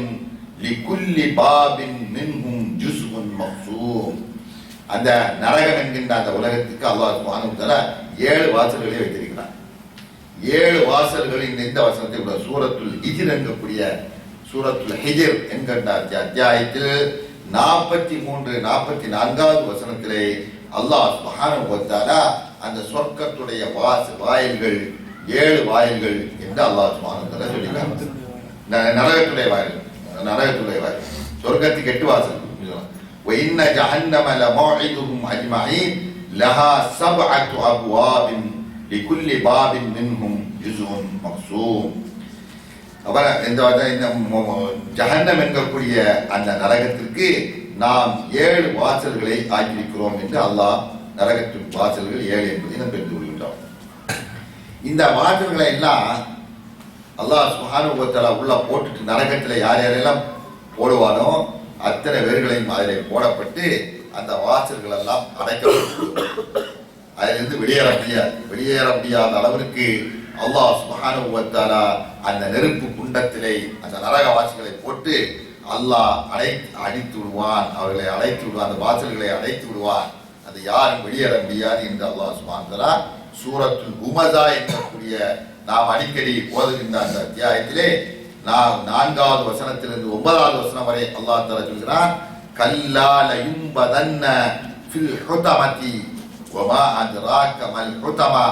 لِكُلِّ بَابٍ مِنْهُمْ جُزْءٌ مَقْسُومٌ. அந்த நரகம் என்கின்ற அந்த உலகத்துக்கு அல்லாஹ் சுப்ஹானஹு வ தஆலா 7 வாசல்களை வைத்திருக்கிறார். 7 வாசல்கள் இந்த வசனத்தை சூரத்துல் ஹிஜ்ர் என்கக்கூடிய சூரத்துல் ஹிஜ்ர் என்கின்ற அத்தியாயத்தில் 43 44வது வசனத்திலே அல்லாஹ் சுப்ஹானஹு வ தஆலா அந்த சொர்க்கத்துடைய வாயில்கள் 7 வாயில்கள் என்று அல்லாஹ் சுப்ஹானஹு வ தஆலா சொல்லியிருக்காங்க. நரகத்துடைய வாயில் சொர்க்கத்துக்கு 8 வாசல். وَإِنَّ جَهَنَّمَ لَمَوْعِدُهُمْ أَجْمَعِينَ لَهَا 7 أَبْوَابٍ لِكُلِّ بَابٍ مِنْهُمْ جُزْءٌ مَقْسُومٌ. இந்த ஜஹன்னம் என்கக்கூடிய அந்த நரகத்திற்கு நாம் 7 வாசல்களை ஆக்கியிருக்கிறோம் என்று அல்லாஹ் நரகத்தின் வாசல்கள் 7 என்பதை நாம் தெரிந்து கொள்கின்றோம். இந்த வாசல்களை எல்லாம் அல்லாஹ் சுப்ஹானஹு வ தஆலா உள்ள போட்டுட்டு நரகத்தில் யார் யாரெல்லாம் போடுவானோ அத்தனை பேர்களையும் அதில் போடப்பட்டு அந்த வாசல்கள் எல்லாம் அடைக்கப்படும். அதிலிருந்து வெளியேற முடியாத அளவிற்கு அல்லாஹ் சுப்ஹானஹு வ தஆலா அந்த நெருப்பு குண்டத்திலே அந்த நரகவாசிகளை போட்டு அல்லாஹ் அடித்து விடுவான். அவர்களை அடைத்து விடுவான். அந்த வாசல்களை அடைத்து விடுவான். அது யாரும் வெளியேற முடியாது என்று அல்லாஹ் சுப்ஹானஹு வ தஆலா சூரத்துல் ஹுமஸா என்கக்கூடிய நாம் அடிக்கடி ஓதுகின்ற அந்த அத்தியாயத்திலே நாம் 4வது வசனத்திலிருந்து 9வது வசனம் வரை அல்லாஹ் தஆலா சொல்கிறான், கல்லா லயும்பதன்ன ஃபில் ஹுதமதி வமா அத்ராக மல் ஹுதமா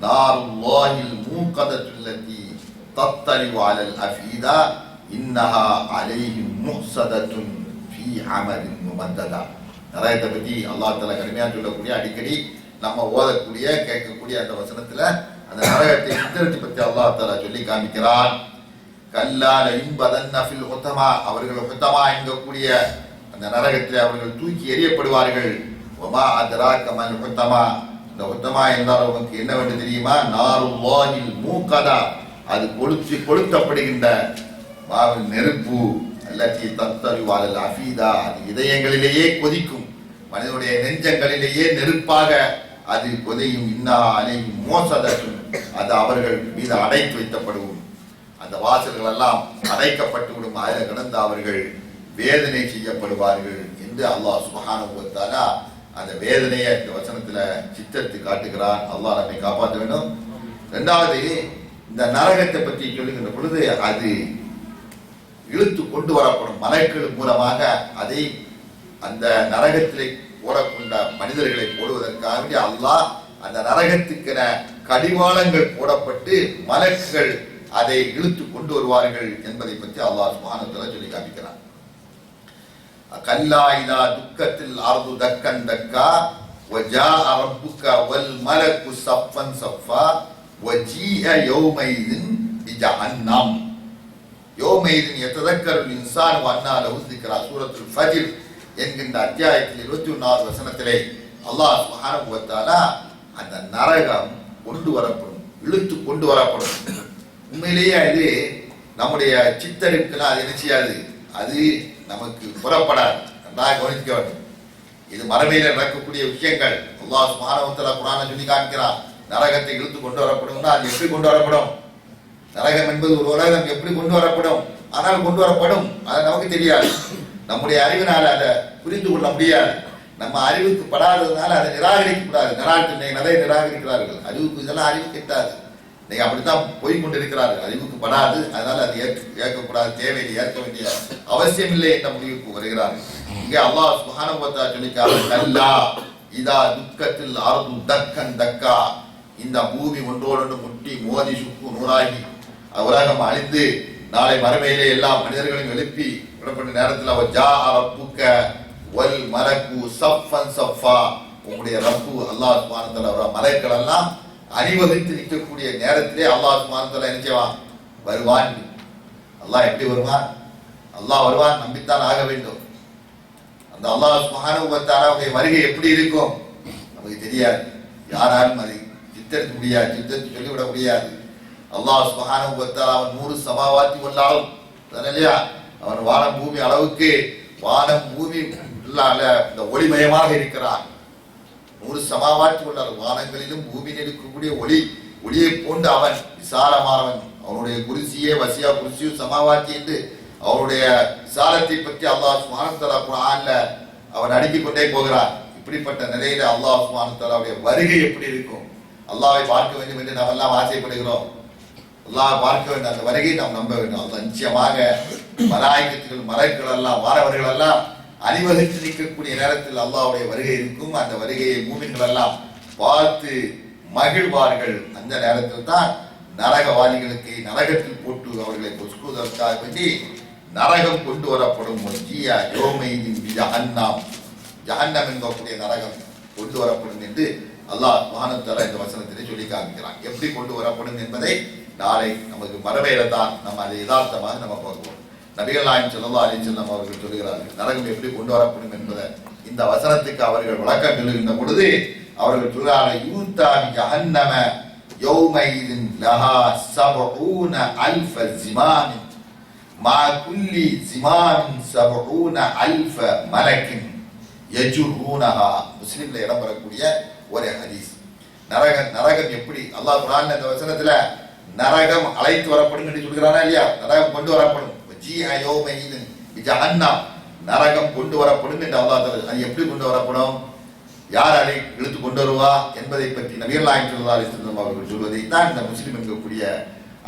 நாருல்லாஹில் மூகதத்துல்லதி தத்தலிஉ அலல் அஃபீதா இன்னஹா அலைஹிம் முஹ்ஸதத்துன் ஃபீ அமலின் முமத்ததா. நரகத்தை பற்றி அல்லாஹ் தஆலா கடுமையாக சொல்லக்கூடிய அடிக்கடி நம்ம ஓதக்கூடிய கேட்கக்கூடிய அந்த வசனத்துல அந்த நரகத்தை சித்தரித்து பற்றி அல்லாஹ் தஆலா சொல்லி காமிக்கிறான். கல்லா லயும்பதன்ன ஃபில் ஹுதமா, அவர்கள் ஹுதமா என்கக்கூடிய அந்த நரகத்தில் அவர்கள் தூக்கி எறியப்படுவார்கள். வமா அத்ராக மல் ஹுதமா, இந்த ஹுதமா என்றால் உங்களுக்கு என்னவென்று தெரியுமா? நாருல்லாஹில் மூகதா, அது கொளுத்தப்படுகின்ற நெருப்பு. அல்லதி தத்தலிஉ அலல் அஃபீதா, அது இதயங்களிலேயே கொதிக்கும், மனிதனுடைய நெஞ்சங்களிலேயே நெருப்பாக அது கொதையும். இன்னா அலைஹிம் மோசதத்துன், அது அவர்கள் மீது அடைத்து வைக்கப்படும். அந்த வாசல்கள் எல்லாம் அடைக்கப்பட்டு விடும். அதில் கடந்த அவர்கள் வேதனை செய்யப்படுவார்கள் என்று அல்லாஹ் சுப்ஹானஹு வ தஆலா அந்த வேதனையை இந்த வசனத்துல சித்தரித்து காட்டுகிறான். அல்லாஹ் நம்மை காப்பாற்ற வேண்டும். 2வது, இந்த நரகத்தை பற்றி சொல்லுகின்ற பொழுது அது இழுத்து கொண்டு வரப்படும் மலக்குகள் மூலமாக அதை அந்த நரகத்திலே போடக்கொண்ட மனிதர்களை போடுவதற்காக அல்லாஹ் அந்த நரகத்துக்கென கடிவாளங்கள் போடப்பட்டு மலக்குகள் அதை இழுத்து கொண்டு வருவார்கள் என்பதை பற்றி அல்லாஹ் சுப்ஹானஹு வ தஆலா சொல்லி காமிக்கிறான். கல்லா இதா துக்கத்தில் அர்து தக்கன் தக்கா வஜாஅ ரப்புக வல் மலக்கு ஸஃபன் ஸஃபா வஜீஅ யௌமைதின் பிஜஹன்னம் யௌமைதின் யததக்கருல் இன்சான் வஅன்னா லஹு ஸிக்ரா. சூரத்துல் ஃபஜ்ர் என்கின்ற அத்தியாயத்தில் 21வது வசனத்திலே அல்லாஹ் சுப்ஹானஹு வ தஆலா அந்த நரகம் கொண்டு வரப்படும், இழுத்து கொண்டு வரப்படும். உண்மையிலேயே அது நம்முடைய சித்தரிப்புக்கெல்லாம் அது என்ன செய்யாது, அது நமக்கு புறப்படாது. நன்றாக கவனிக்க வேண்டும். இது மறுமையில் நடக்கக்கூடிய விஷயங்கள். அல்லாஹ் சுப்ஹானஹு வ தஆலா குர்ஆன்ல சொல்லி காமிக்கிறான். நரகத்தை இழுத்து கொண்டு வரப்படும்னா அது எப்படி கொண்டு வரப்படும்? நரகம் என்பது ஒரு உலகம், எப்படி கொண்டு வரப்படும்? ஆனால் கொண்டு வரப்படும், அது நமக்கு தெரியாது. நம்முடைய அறிவினால அதை புரிந்து கொள்ள முடியாது. நம்ம அறிவுக்கு படாததுனால அதை நிராகரிக்க கூடாது. நிறைய நிராகரிக்கிறார்கள். அறிவுக்கு இதெல்லாம் அறிவு கிட்டாது. நீங்க அப்படித்தான் போய்கொண்டிருக்கிறார்கள். அறிவுக்கு படாது, அதனால அது ஏற்கக்கூடாது, தேவையில்லை, ஏற்க வேண்டிய அவசியம் இல்லை என்ற முடிவுக்கு வருகிறார்கள். இங்கே அல்லாஹ் சுப்ஹானஹு வ தஆலா சொல்லிக்கிறார், கல்லா இதா துக்கத்தில் அர்து தக்கன் தக்கா, இந்த பூமி ஒன்றோடு முட்டி மோதி சுக்கு நூறாகி உலகம் அழிந்து நாளை மறுமையிலே எல்லா மனிதர்களையும் எழுப்பி விடப்பட்ட நேரத்தில் ஜாஅ ரப்புக வல் மலக்கு ஸஃபன் ஸஃபா, உங்களுடைய ரப்பு அல்லாஹ் சுப்ஹானஹு வ தஆலா மலக்குகள் எல்லாம் அணிவகுத்து நிற்கக்கூடிய நேரத்திலே அல்லாஹ் சுப்ஹானஹு வ தஆலா என்ன செய்வான்? வருவான். அல்லாஹ் எப்படி வருவான்? அல்லாஹ் வருவான், நம்பித்தான் ஆக வேண்டும். அந்த அல்லாஹ் சுப்ஹானஹு வ தஆலாவுடைய வருகை எப்படி இருக்கும் நமக்கு தெரியாது. யாராலும் அதை சித்தரிக்க முடியாது, சித்தரித்து சொல்லிவிட முடியாது. அல்லாஹ் சுப்ஹானஹு வ தஆலா அவன் 100 சமாவாத்தி வல்லாலும் இல்லையா, அவன் வானம் பூமி அளவுக்கு வானம் பூமி இந்த ஒளிமயமாக இருக்கிறான். 100 சமாவாத்தி உள்ளார். வானங்களிலும் பூமியில் இருக்கக்கூடிய ஒளியை போன்று அவன் விசாலமானவன். அவனுடைய குருசியே வசியா குருசியும் சமாவாத்தி என்று அவனுடைய விசாலத்தை பற்றி அல்லாஹ் சுப்ஹானஹு வ தஆலா குர்ஆன்ல அவன் அடுக்கிக் கொண்டே போகிறான். இப்படிப்பட்ட நிலையில அல்லாஹ் சுப்ஹானஹு வ தஆலாவுடைய வருகை எப்படி இருக்கும்? அல்லாஹ்வை பார்க்க வேண்டும் என்று நாம் எல்லாம் ஆசைப்படுகிறோம். அல்லாஹ் பார்க்க வேண்டும், அந்த வருகையை நாம் நம்ப வேண்டும். அல்லாஹ் நிச்சயமாக மலாயிகத்துகள் மலக்குகள் எல்லாம் வானவர்கள் எல்லாம் அணிவகுத்து நிற்கக்கூடிய நேரத்தில் அல்லாஹ்வுடைய வருகை இருக்கும். அந்த வருகையை மூமின்கள் எல்லாம் பார்த்து மகிழ்வார்கள். அந்த நேரத்தில் தான் நரகவாதிகளுக்கு நரகத்தில் போட்டு அவர்களை பொசுக்குவதற்காக வேண்டி நரகம் கொண்டு வரப்படும். ஜஹன்னம் என்கக்கூடிய நரகம் கொண்டு வரப்படும் என்று அல்லாஹ் சுப்ஹானஹு வ தஆலா இந்த வசனத்திலே சொல்லி காண்பிக்கிறான். எப்படி கொண்டு வரப்படும் என்பதை நாளை நமக்கு மறுமையில தான் நம்ம அதை யதார்த்தமாக நம்ம பார்ப்போம். நபிகள் நாயகம் ஸல்லல்லாஹு அலைஹி வஸல்லம் அவர்கள் சொல்கிறார்கள், நரகம் எப்படி கொண்டு வரப்படும் என்பதை இந்த வசனத்துக்கு அவர்கள் விளக்கம் சொல்லுகின்ற பொழுது அவர்கள் சொல்கிறார்கள், யூதா பி ஜஹன்னம யௌமைதின் லஹா 70000 ஜிமாம் மா குல்லி ஜிமாமின் 70000 மலக்கின் யஜுரூனஹா. முஸ்லிம்ல இடம் பெறக்கூடிய ஒரு ஹதீஸ். நரகம் எப்படி அல்லாஹ் குர்ஆன்ல இந்த வசனத்துல நரகம் அழைத்து வரப்படும் என்று சொல்கிறானா இல்லையா? நரகம் கொண்டு வரப்படும். நரகம் கொண்டு வரப்படும் என்று அல்லாஹ் தஆலா. அது எப்படி கொண்டு வரப்படும், யார் அதை இழுத்து கொண்டு வருவா என்பதை பற்றி நபிகள் நாயகம் ஸல்லல்லாஹு அலைஹி வஸல்லம் அவர்கள் சொல்வதை தான் இந்த முஸ்லிம் என்கக்கூடிய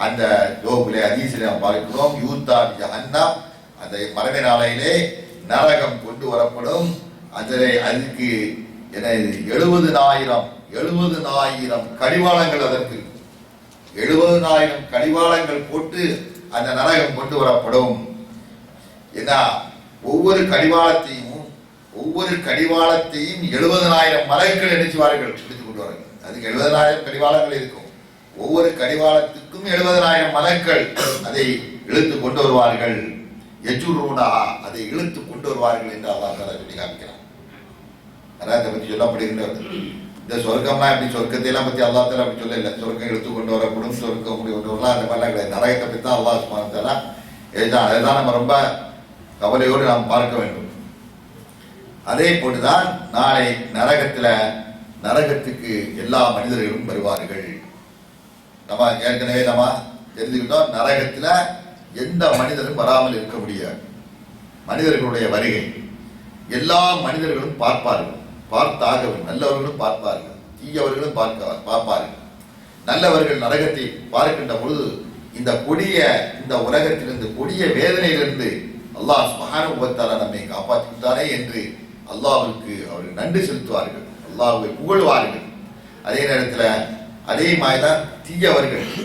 அந்த ஜோபிலே ஹதீஸிலே நாம் பார்க்கிறோம். யூத்தா ஜஹன்னம், அந்த மறுமை நாளையிலே நரகம் கொண்டு வரப்படும். அதுக்கு 70,000 கடிவாளங்கள் அதற்கு 70,000 கடிவாளங்கள் போட்டு அந்த நரகம் கொண்டு வரப்படும். ஏன்னா ஒவ்வொரு கடிவாளத்தையும் 70,000 மலக்குகள் நினைச்சுவார்கள் எடுத்துக் கொண்டு வார்கள். அதுக்கு 70,000 கடிவாளங்கள் இருக்கும். ஒவ்வொரு கடிவாளத்துக்கும் 70,000 மலக்கள் அதை இழுத்து கொண்டு வருவார்கள். யஜுரூனா, அதை இழுத்து கொண்டு வருவார்கள் என்று அல்லாஹ் தஆலா சொல்லி காமிக்கிறான். அதை பற்றி சொல்லப்படுகின்றது. இந்த சொர்க்கம்லாம் எப்படி, சொர்க்கத்தை எல்லாம் பத்தி அல்லாஹ் தஆலா அப்படி சொல்ல இல்லை. சொர்க்கம் இழுத்து கொண்டு வரப்படும், சொர்க்கம் கொண்டு வரலாம், அந்த மாதிரிலாம் கிடையாது. நரகத்தை பற்றி தான் அல்லாஹ் சுப்ஹானஹு வ தஆலா அதுதான் நம்ம ரொம்ப கவலையோடு நாம் பார்க்க வேண்டும். அதே போட்டுதான் நாளை நரகத்துக்கு எல்லா மனிதர்களும் வருவார்கள். நம்ம ஏற்கனவே நம்ம தெரிஞ்சுக்கிட்டோம், நரகத்துல எந்த மனிதரும் வராமல் இருக்க முடியாது. மனிதர்களுடைய வருகை எல்லா மனிதர்களும் பார்ப்பார்கள், பார்த்தாக. நல்லவர்களும் பார்ப்பார்கள், தீயவர்களும் பார்ப்பார்கள். நல்லவர்கள் நரகத்தை பார்க்கின்ற பொழுது இந்த உலகத்திலிருந்து கொடிய வேதனையிலிருந்து அல்லாஹ் சுப்ஹானஹு வ தஆலா நம்மை காப்பாற்றிவிட்டாரே என்று அல்லாஹ்வுக்கு அவர்கள் நன்றி செலுத்துவார்கள், அல்லாஹ்வை புகழ்வார்கள். அதே நேரத்தில் அதே மாதிரிதான் தீயவர்களுக்கு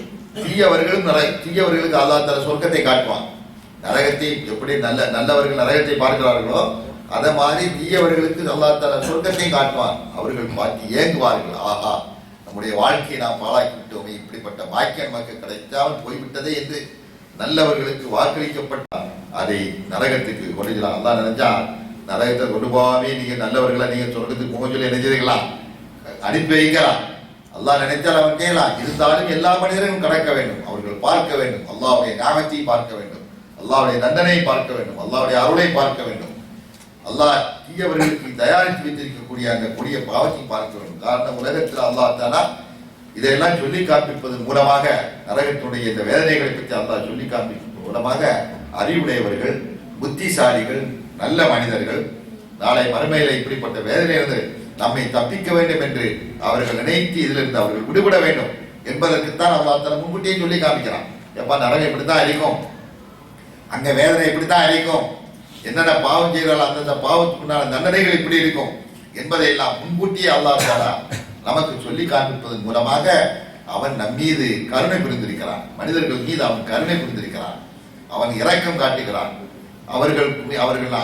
அல்லாஹ் தஆலா சொர்க்கத்தை காட்டுவான். நரகத்தை எப்படி நல்லவர்கள் நரகத்தை பார்க்கிறார்களோ அதே மாதிரி தீயவர்களுக்கு அல்லாஹ் தஆலா சொர்க்கத்தை காட்டுவான். அவர்கள் பார்த்து ஏங்குவார்கள், ஆஹா நம்முடைய வாழ்க்கையை நாம் பாழாக்கி விட்டோமே, இப்படிப்பட்ட பாக்கியம் நமக்கு கிடைக்காமல் போய்விட்டதே என்று நல்லவர்களுக்கு வாக்களிக்கப்பட்டார். அதை நரகத்துக்கு கொண்டு அல்லாஹ் நினைச்சா நரகத்தை கொண்டு போகாமே நீங்க நல்லவர்களை நீங்க சொர்க்கத்துக்கு போக சொல்லி நினைச்சதுங்களா அனுப்பி வைக்கலாம். அல்லாஹ் நினைத்தால் அவன் கேட்கலாம். இருந்தாலும் எல்லா மனிதர்களும் கடக்க வேண்டும், அவர்கள் பார்க்க வேண்டும், அல்லாஹ்வுடைய ஞானத்தை பார்க்க வேண்டும், அல்லாஹ்வுடைய தண்டனையை பார்க்க வேண்டும், அல்லாஹ்வுடைய அருளை பார்க்க வேண்டும். அல்லாஹ் தீயவர்களுக்கு தயாரித்து வைத்திருக்கக்கூடிய அந்த கொடிய பாவத்தை பார்க்க வேண்டும். காரணம் உலகத்தில் அல்லாஹ் தஆலா இதையெல்லாம் சொல்லி காண்பிப்பதன் மூலமாக நரகத்துடைய இந்த வேதனைகளை பற்றி அல்லாஹ் சொல்லி காண்பிப்பதன் மூலமாக அறிவுடையவர்கள், புத்திசாலிகள், நல்ல மனிதர்கள் நாளை மறுமையில இப்படிப்பட்ட வேதனையிலிருந்து நம்மை தப்பிக்க வேண்டும் என்று அவர்கள் நினைத்து இதிலிருந்து அவர்கள் விடுபட வேண்டும் என்பதற்குத்தான் அல்லாஹ் தஆலா முன்கூட்டியே சொல்லி காமிக்கிறான். எப்பா நரகம் இப்படித்தான் அழிக்கும், அங்க வேதனை இப்படித்தான் அழிக்கும், என்னென்ன பாவம் செய்கிறாள் அந்தந்த பாவத்துக்குண்டான தண்டனைகள் இப்படி இருக்கும் என்பதை எல்லாம் முன்கூட்டியே அல்லாஹ் தஆலா நமக்கு சொல்லி காண்பிப்பதன் மூலமாக அவன் நம் மீது கருணை புரிந்திருக்கிறான். மனிதர்கள் மீது அவன் கருணை புரிந்திருக்கிறான், அவன் இரக்கம் காட்டுகிறான். அவர்கள்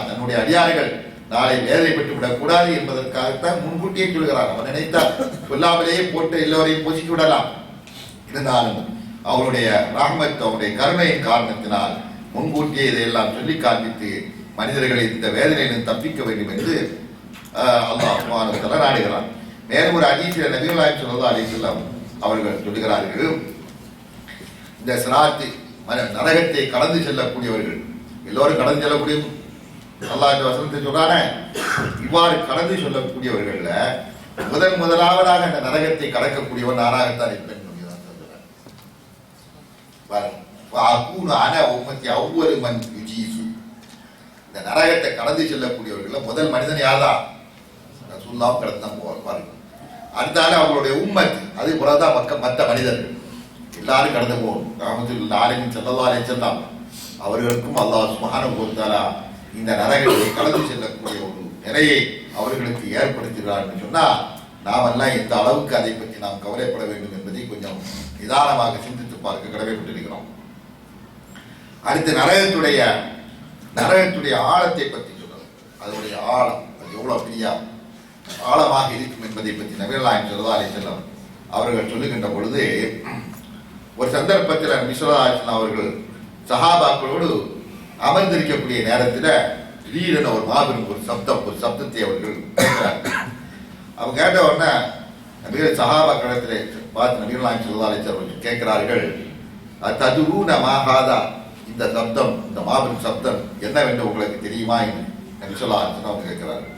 தன்னுடைய அடியார்கள் நாளை வேதனைப்பட்டு விடக் கூடாது என்பதற்காகத்தான் முன்கூட்டியே சொல்கிறான். அவன் நினைத்தால் சொல்லாமலேயே போட்டு எல்லோரையும் பொசிக்கி விடலாம். இருந்தாலும் அவருடைய ரஹ்மத், அவருடைய கருணையின் காரணத்தினால் முன்கூட்டியே இதையெல்லாம் சொல்லி காண்பித்து மனிதர்களை இந்த வேதனையிலிருந்து தப்பிக்க வேண்டும் என்று அல்லாஹ் சுப்ஹானஹு வ தஆலா நாடுகிறான். மேலும் ஒரு ஹதீஸில் நபிகள் நாயகம் ஸல்லல்லாஹு அலைஹி வஸல்லம் அவர்கள் சொல்லுகிறார்கள், இந்த சிராத் நரகத்தை கடந்து செல்லக்கூடியவர்கள் எல்லோரும் கடந்து செல்லக்கூடிய அல்லாஹ் இந்த வசனத்தை சொல்றானே, இவ்வாறு கடந்து செல்லக்கூடியவர்கள்ல முதலாவதாக அந்த நரகத்தை கடக்கக்கூடியவன் நானாகத்தான் இருப்பேன். இந்த நரகத்தை கடந்து செல்லக்கூடியவர்கள் முதல் மனிதன் யார்தான்? ரசூலுல்லாஹ் கடந்து தான் போவார். அடுத்தால அவங்களுடைய உம்மத், அது புறதான் மற்ற மனிதர்கள் எல்லாரும் கடந்து போகணும். ரஹ்மத்துல் ஆலமீன் ஸல்லல்லாஹு அலைஹி வஸல்லம் அவர்களுக்கும் அல்லாஹ் சுப்ஹானஹு வ தஆலா இந்த நரகத்தை கடந்து செல்லக்கூடிய ஒரு நிலையை அவர்களுக்கு ஏற்படுத்துகிறார் என்று சொன்னால் நாமெல்லாம் எந்த அளவுக்கு அதை பற்றி நாம் கவலைப்பட வேண்டும் என்பதை கொஞ்சம் நிதானமாக சிந்தித்து பார்க்க கடமைப்பட்டிருக்கிறோம். அடுத்து நரகத்துடைய ஆழத்தை பற்றி சொல்றது. அதனுடைய ஆழம் அது எவ்வளவு பெரிய ஆழமாக இருக்கும் என்பதை பற்றி நபிகள் நாயகம் ஸல்லல்லாஹு அலைஹி வஸல்லம் அவர்கள் சொல்லுகின்ற பொழுது, ஒரு சந்தர்ப்பத்தில் நபி ஸல்லல்லாஹு அலைஹி வஸல்லம் அவர்கள் சஹாபாக்களோடு அமர்ந்திருக்கக்கூடிய நேரத்தில் திடீரென ஒரு மாபெரும் ஒரு சப்தத்தை அவர்கள் கேட்கிறார்கள். அவங்க கேட்ட உடனே நபிகள் சஹாபாக்களிடத்தில் பார்த்து நபிகள் நாயகம் ஸல்லல்லாஹு அலைஹி வஸல்லம் அவர்கள் கேட்கிறார்கள், ததுரூன மா ஹாதா, இந்த சப்தம், இந்த மாபெரும் சப்தம் என்னவென்று உங்களுக்கு தெரியுமா என்று நபி ஸல்லல்லாஹு அலைஹி வஸல்லம் அவங்க கேட்கிறார்கள்.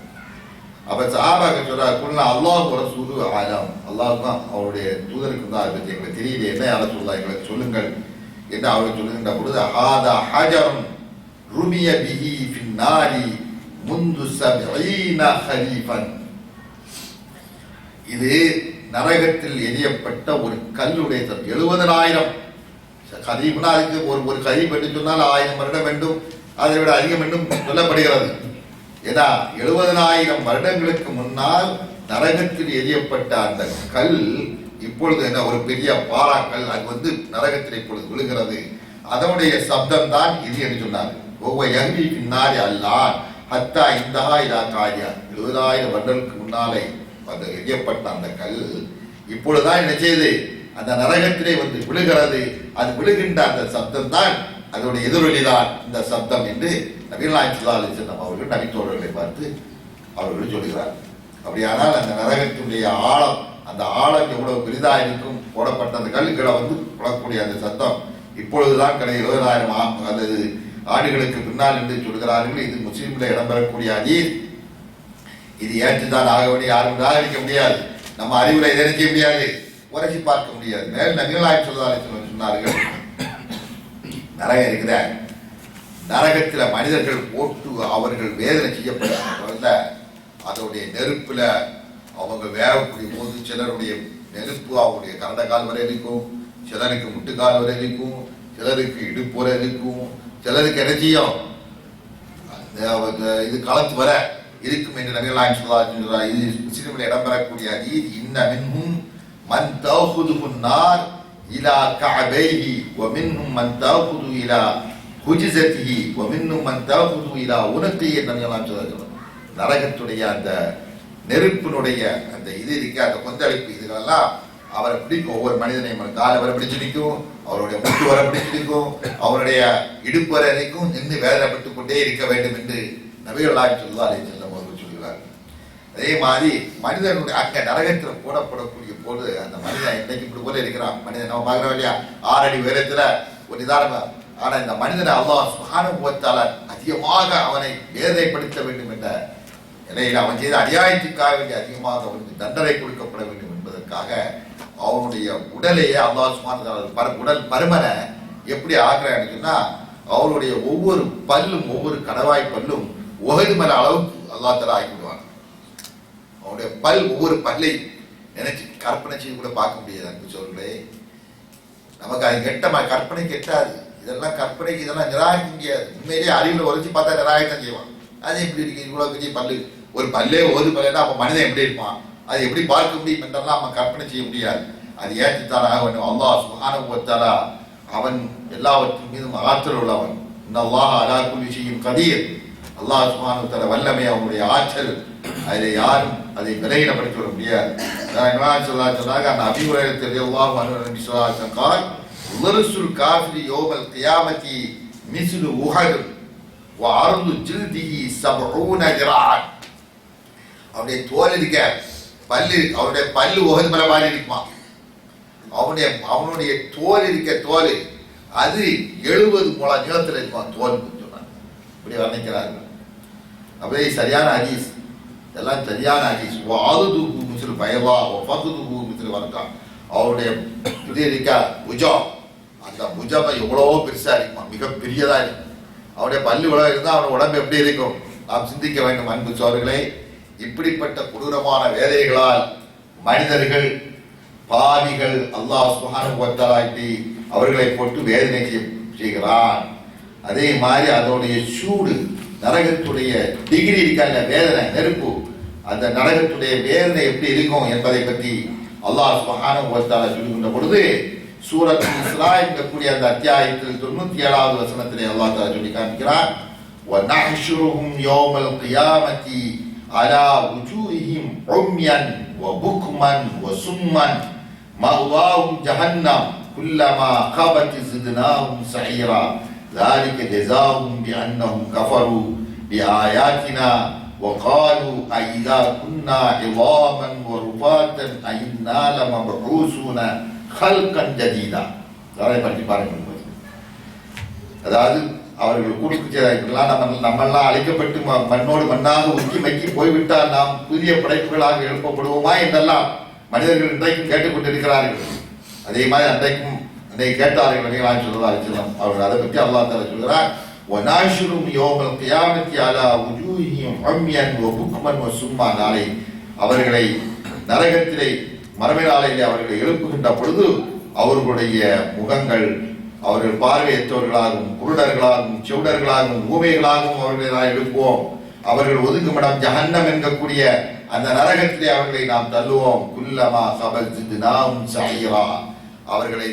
அப்ப சஹாபாக்கள் சொல்றாங்க, குல்னா அல்லாஹ் வ ரசூலுஹு ஆலம், அல்லாஹ்வும் அவருடைய தூதருக்கும் தான் அதை பற்றி எங்களுக்கு தெரியல, என்ன யார சொல்லலாம் எங்களுக்கு சொல்லுங்கள் என்று அவர்கள் சொல்லுகின்ற பொழுது, ஹாதா ஹஜரும் ருமிய பிஹி ஃபின் நாரி முந்து 70 ஹலீஃபன், இது நரகத்தில் எரியப்பட்ட ஒரு கல்லுடைய 70,000 கதீப்னா, அதுக்கு ஒரு கதீப் என்று சொன்னால் 1000 வருடம் வேண்டும், அதை விட அதிகம் என்றும் சொல்லப்படுகிறது. ஏன்னா 70,000 வருடங்களுக்கு முன்னால் நரகத்தில் எரியப்பட்ட அந்த கல் இப்பொழுது என்ன ஒரு பெரிய பாறாக்கல், அது நரகத்தில் இப்பொழுது விழுகிறது. அதனுடைய சப்தம் தான் இது என்று சொன்னார். ஒவ்வொரு யஹ்வி பின்னாடி அல்லாஹ் ஹத்தா இந்தஹா இலா காரியா, 70,000 வருடங்களுக்கு முன்னாலே அந்த எரியப்பட்ட அந்த கல் இப்பொழுதுதான் என்ன செய்து அந்த நரகத்திலே விழுகிறது. அது விழுகின்ற அந்த சப்தம் தான், அதனுடைய எதிரொலிதான் இந்த சப்தம் என்று நபிகள் நாயகம் ஸல்லல்லாஹு அலைஹி வஸல்லம் அவர்கள் நபித்தோழர்களை பார்த்து அவர்கள் சொல்கிறார். அப்படியானால் அந்த நரகத்தினுடைய ஆழம், அந்த ஆழம் எவ்வளவு பெரிதாக இருக்கும். போடப்பட்ட அந்த கல்லுகளை புலக்கூடிய அந்த சத்தம் இப்பொழுதுதான் 70,000 அல்லது ஆண்டுகளுக்கு பின்னால் என்று சொல்கிறார்கள். இது முஸ்லிம்ல இடம்பெறக்கூடிய ஹதீஸ். இது ஏற்றுதான் ஆக வேண்டிய, யாரும் நிராகரிக்க முடியாது. நம்ம அறிவுரை இதை செய்ய முடியாது, உரைச்சி பார்க்க முடியாது. மேல் நபிகள் நாயகம் ஸல்லல்லாஹு அலைஹி வஸல்லம் சொன்னார்கள், நரகம் இருக்கிற நரகத்தில் மனிதர்கள் போட்டு அவர்கள் வேதனை செய்யப்பட்ட அதோடைய நெருப்புல அவங்க வேகக்கூடிய போது சிலருடைய நெருப்பு அவருடைய கரண்டக்கால் வரை இருக்கும், சிலருக்கு முட்டுக்கால் வரை இருக்கும், சிலருக்கு இடுப்பு வரை இருக்கும், சிலருக்கு என்ன செய்யும் இது களத்து வர இருக்கும் என்று நபிகள் நாயகம் ஸல்லல்லாஹு அலைஹி வஸல்லம் சொல்றார். இது முஸ்லிமில் இடம்பெறக்கூடிய ஹதீஸ். இன்ன மின்ஹும் மன் தஅஹுதுஹு النار இலா கஅபைஹி வ மின்ஹும் மன் தஅஹுது இலா ஹுஜ்ஸதிஹி வ மின்ஹும் மன் தஅஹுது இலா உனகிஹி என்று நபிகள் நாயகம் ஸல்லல்லாஹு அலைஹி வஸல்லம். நரகத்துடைய அந்த நெருப்பினுடைய அந்த இது இருக்க, அந்த கொந்தளிப்பு, இதுகளெல்லாம் அவரை பிடிக்கும். ஒவ்வொரு மனிதனையும் காலை வரை பிடிச்சு நிற்கும், அவருடைய முட்டு வரை பிடிச்சு நிற்கும், அவருடைய இடுப்பு வரை நிற்கும், நின்று வேதனைப்பட்டுக் கொண்டே இருக்க வேண்டும் என்று நபிகள் நாயகம் ஸல்லல்லாஹு அலைஹி வஸல்லம் அவர்கள் சொல்கிறார். அதே மாதிரி மனிதனுடைய அங்க நரகத்தில் போடப்படக்கூடிய போது அந்த மனிதன் இன்னைக்கு இப்படி போல இருக்கிறான். மனிதன் நம்ம பார்க்கிறோம் இல்லையா, 6 அடி உயரத்துல ஒரு நிதானமா. ஆனா இந்த மனிதனை அல்லாஹ் சுப்ஹானஹு வ தஆலா அதிகமாக அவனை வேதனைப்படுத்த வேண்டும் என்ற நிலையில் அவன் செய்த அநியாயத்துக்காக வேண்டிய அதிகமாக அவனுக்கு தண்டனை கொடுக்கப்பட வேண்டும் என்பதற்காக அவனுடைய உடலையே அல்லாஹ் சுப்ஹானஹு வ தஆலா உடல் பருமனை எப்படி ஆக்குறான்னு சொன்னா, அவருடைய ஒவ்வொரு பல்லும், ஒவ்வொரு கடவாய் பல்லும் உஹது மலை அளவுக்கு அல்லாஹ் தஆலா ஆக்கிவிடுவான். அவனுடைய பல், ஒவ்வொரு பல்லை நினைச்சு கற்பனை செய்து கூட பார்க்க முடியாது. அன்பு சோர்களே, நமக்கு அது கெட்டமா கற்பனை கெட்டாது. இதெல்லாம் கற்பனைக்கு, இதெல்லாம் நிராகரிக்க முடியாது. உண்மையிலேயே அறிவுல உரைச்சி பார்த்தா நிராகரிக்க செய்வான். அது எப்படி இருக்கு, இவ்வளவு பெரிய பல்லு, ஒரு பல்லே ஒரு பல்லுனா அப்ப மனிதன் எப்படி இருப்பான், அது எப்படி பார்க்க முடியும் என்றெல்லாம் நம்ம கற்பனை செய்ய முடியாது. அது ஏற்றுத்தான் ஆக வேண்டும். அல்லாஹ் சுப்ஹானஹு வ தஆலா அவன் எல்லாவற்றின் மீதும் ஆற்றல் உள்ளவன். இன்னல்லாஹ அலா குல்லி ஷைஇன் கதீர். அல்லாஹ் சுப்ஹானஹு வ தஆலா வல்லமை, அவனுடைய ஆற்றல், அதில் யாரும் அதை விலையிடப்படுத்தி விட முடியாது. சொன்னாங்க, அந்த அபீ ஹுரைரா ரலியல்லாஹு அன்ஹு நபி ஸல்லல்லாஹு அலைஹி வஸல்லம் قال ضرس الكافر يوم القيامة مثل أحد وعرض جلده 70 ذراعا. அவனுடைய தோல் இருக்க பல்லு, அவனுடைய பல்லு உஹது மலை மாதிரி இருக்குமா. அவனுடைய தோல் இருக்க தோல் அது 70 முழம் நீளத்தில் இருக்கும் தோல் சொன்னாங்க. இப்படி வர்ணிக்கிறார்கள். அப்படியே சரியான ஹதீஸ், இதெல்லாம் சரியான ஹதீஸ். வாதுதுஹு மிஸ்ல் பைதா வ ஃபதுஹு மிஸ்ல் வர்கா. அவருடைய இது இருக்க புஜம், அந்த புஜம் எவ்வளவோ பெருசா இருக்குமா, மிக பெரியதா இருக்கும். அவருடைய பல்லு இவ்வளவு இருந்தால் அவன் உடம்பு எப்படி இருக்கும் நாம் சிந்திக்க வேண்டும். அன்பு சோர்களே, இப்படிப்பட்ட கொடூரமான வேலைகளால் மனிதர்கள் பாவிகள் அல்லாஹ் சுப்ஹானஹு வ தஆலா அவர்களை போட்டு வேதனை செய்கிறான். அதே மாதிரி அதோடைய சூடு, நரகத்துடைய டிகிரி இருக்கல்ல, வேதனை, நெருப்பு, அந்த நரகத்துடைய வேதனை எப்படி இருக்கும் என்பதை பற்றி அல்லாஹ் சுப்ஹானஹு வ தஆலா சொல்லுகின்ற பொழுது சூரத் இஸ்ரா என்கக்கூடிய அந்த அத்தியாயத்தில் 97வது வசனத்திலே அல்லாஹ் தஆலா சொல்லி காண்பிக்கிறார், وَنَحْشُرُهُمْ يَوْمَ الْقِيَامَةِ عَلَى وُجُوهِهِمْ عُمْيًا وَبُكْمًا وَصُمًّا مَأْوَاهُمْ جَهَنَّمُ كُلَّمَا خَبَتْ زِدْنَاهُمْ سَعِيرًا ذَلِكَ جَزَاؤُهُمْ بِأَنَّهُمْ كَفَرُوا بِآيَاتِنَا وَقَالُوا أَإِذَا كُنَّا عِظَامًا وَرُفَاتًا أَإِنَّا لَمَبْعُوثُونَ خَلْقًا جَدِيدًا. அதை பற்றி பாருங்கள். அதாவது அவர்கள் கொடுக்கலாம், நம்மெல்லாம் அழைக்கப்பட்டு மண்ணோடு மண்ணாக உக்கி மக்கி போய்விட்டால் நாம் புதிய படைப்புகளாக எழுப்பப்படுவோமா என்றெல்லாம் மனிதர்கள் இன்றைக்கும் கேட்டுக்கொண்டிருக்கிறார்கள். அதே மாதிரி அன்றைக்கும் அன்றைக்கு கேட்டார்கள். அவர்கள் அதை பற்றி அல்லாஹ் தஆலா சொல்கிறார், وَنَحْشُرُهُمْ يَوْمَ الْقِيَامَةِ عَلَى وُجُوهِهِمْ عُمْيًا وَبُكْمًا وَصُمًّا. நாளை அவர்களை நரகத்திலே மறுமை நாளையிலே அவர்களை எழுப்புகின்ற பொழுது அவர்களுடைய முகங்கள் அவர்கள் பார்வையற்றவர்களாகவும் குருடர்களாகவும் செவுடர்களாகவும் ஊமைகளாகவும் அவர்களை நாம் எழுப்புவோம். அவர்கள் ஒதுக்குமிடம் ஜஹன்னம் என்கக்கூடிய அந்த நரகத்திலே அவர்களை நாம் தள்ளுவோம். குல்லமா கபல்துனாஹும் சஈரா. அவர்களை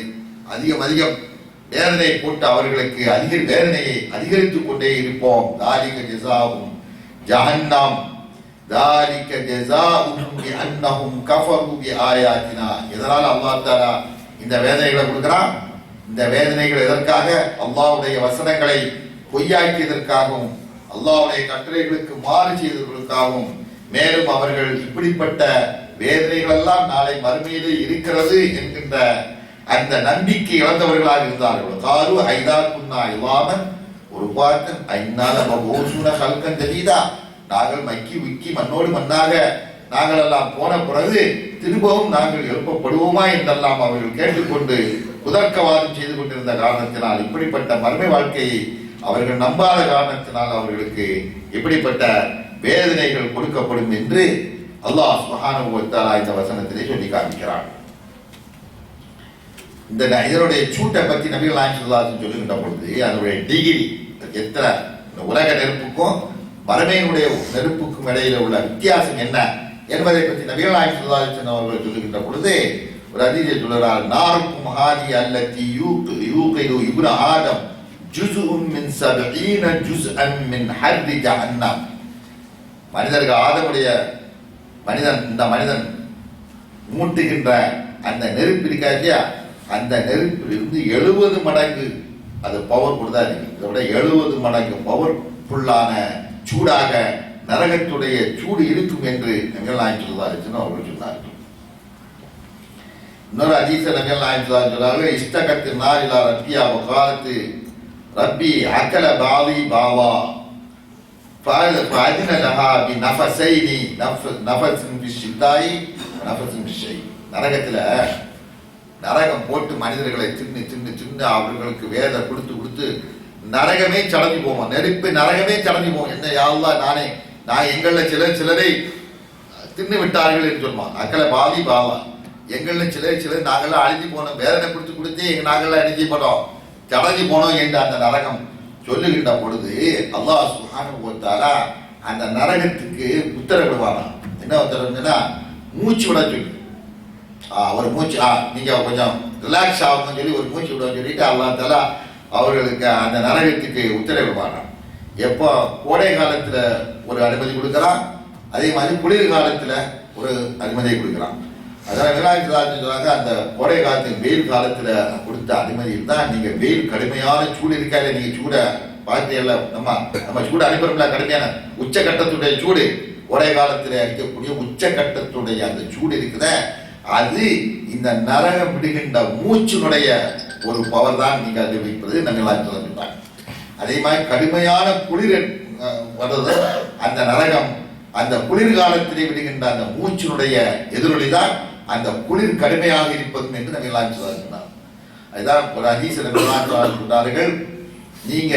அதிகம் அதிகம் வேதனை போட்டு அவர்களுக்கு அதிக வேதனையை அதிகரித்துக் கொண்டே இருப்போம். தாலிக ஜஸாஹும் ஜஹன்னம், தாலிக ஜஸாஹும் பிஅன்னஹும் கஃபரு பிஆயாத்தினா. இதனால் அல்லாஹ் தஆலா இந்த வேதனைகளை கொடுக்கிறான். இந்த வேதனைகள் எதற்காக? அல்லாஹ்வுடைய வசனங்களை பொய்யாக்கியதற்காகவும் அல்லாஹ்வுடைய கட்டளைகளுக்கு மாறு செய்ததற்காகவும். மேலும் அவர்கள் இப்படிப்பட்ட வேதனைகள் எல்லாம் நாளை மறுமையிலே இருக்கிறது என்கின்ற அந்த நம்பிக்கை இழந்தவர்களாக இருந்தார்கள். காரு ஐதா குன்னா இவாமன் ஒரு பாத்தன் ஐநால மபூசுன ஹல்கன் ஜதீதா. நாங்கள் மக்கி உக்கி மண்ணோடு மண்ணாக நாங்கள் எல்லாம் போன பிறகு திரும்பவும் நாங்கள் எழுப்பப்படுவோமா என்றெல்லாம் அவர்கள் கேட்டுக்கொண்டு குதர்க்கவாதம் செய்து கொண்டிருந்த காரணத்தினால், இப்படிப்பட்ட மர்ம வாழ்க்கையை அவர்கள் நம்பாத காரணத்தினால் அவர்களுக்கு இப்படிப்பட்ட வேதனைகள் கொடுக்கப்படும் என்று அல்லாஹ் சுப்ஹானஹு வ தஆலா இந்த வசனத்திலே சொல்லி காண்பிக்கிறார். இந்த இதனுடைய சூட்டை பற்றி நபிகள் நாயகம் ஸல்லல்லாஹு அலைஹி வஸல்லம் சொல்லுகின்ற பொழுது அதனுடைய டிகிரி எத்தனை, உலக நெருப்புக்கும் மறுமையினுடைய நெருப்புக்கும் இடையில உள்ள வித்தியாசம் என்ன என்பதை பற்றி நபிகள் நாயகம் ஸல்லல்லாஹு அலைஹி வஸல்லம் அவர்கள் சொல்லுகின்ற பொழுது ஒரு ஹதீஸில் சொல்கிறார், நாருக்கும் ஹாதி அல்லதி யூகிது இப்னு ஆதம் ஜுஸ்உன் மின் 70 ஜுஸ்அன் மின் ஹர்ரி ஜஹன்னம். மனிதர்கள் ஆதமுடைய இந்த மனிதன் மூட்டுகின்ற அந்த நெருப்பு இருக்காச்சியா, அந்த நெருப்பிலிருந்து 70 மடங்கு அது பவர் கொடுத்தா இருக்கு. இதை விட 70 மடங்கு பவர் ஃபுல்லான சூடாக நரகத்துடைய சூடு இருக்கும் என்று நபிகள் நாயகம் ஸல்லல்லாஹு அலைஹி வஸல்லம் அவர்கள் சொன்னார்கள். இன்னொரு ஹதீஸில் நபிகள் நாயகம் ஸல்லல்லாஹு அலைஹி வஸல்லம் சொல்றாங்க, இஸ்தகத்து நார் இலா ரப்பியா வகாலத்து ரப்பி அகல பாவி பாவா فأذن لها بنفسين نفس في الشتاء ونفس في الشيء. நரகம் போட்டு மனிதர்களை தின்னு தின்னு தின்னு அவர்களுக்கு வேத கொடுத்து கொடுத்து நரகமே சடஞ்சு போவோம். நெருப்பு நரகமே சடஞ்சு போவோம். என்ன யா அல்லாஹ், நான் எங்களில் சிலரை தின்னு விட்டார்கள் என்று சொல்லுவான். அக்கலை பாவி பாவா, எங்களில் சிலர் நாங்கள்லாம் அழிஞ்சு போனோம், வேதனை கொடுத்து கொடுத்து நாங்கள்லாம் அழிஞ்சு போனோம், சடஞ்சு போனோம் என்று அந்த நரகம் சொல்லுகின்ற பொழுது அல்லாஹ் சுப்ஹானஹு வ தஆலா அந்த நரகத்துக்கு உத்தரவிடுவானா. என்ன உத்தரவுன்னா, மூச்சு விட சொல்லி அவர் மூச்சு நீங்க கொஞ்சம் ரிலாக்ஸ் ஆகும்னு சொல்லி ஒரு மூச்சு விட சொல்லிட்டு அல்லாஹ் தஆலா அவர்களுக்கு அந்த நரகத்துக்கு உத்தரவிடுவானா. எப்போ கோடை காலத்துல ஒரு அனுமதி கொடுக்குறான், அதே மாதிரி குளிர் காலத்துல ஒரு அனுமதியை கொடுக்குறான். அதனால சொல்றாங்க, அந்த கோடை காலத்தில் வெயில் காலத்துல கொடுத்த அனுமதியில் தான் நீங்க வெயில் கடுமையான சூடு இருக்கா இல்லை, நீங்க சூட பார்த்தையில நம்ம சூடு அனுப்புறோம்ல, கடுமையான உச்சகட்டத்துடைய சூடு, கோடை காலத்துல அடிக்கக்கூடிய உச்சகட்டத்துடைய அந்த சூடு இருக்குத, அது இந்த நரகம் விடுகின்ற மூச்சினுடைய ஒரு பவர் தான் நீங்க அறிவிப்பது நம்ம சொல்றாங்க. அதே மாதிரி கடுமையான குளிர் வர்றது அந்த நரகம் அந்த குளிர்காலத்திலே விடுகின்ற அந்த மூச்சினுடைய எதிரொலி தான் அந்த குளிர் கடுமையாக இருப்பதும் என்று நம்ம சொன்னார். அதுதான் ஒரு ஹதீஸில் சொன்னார்கள், நீங்க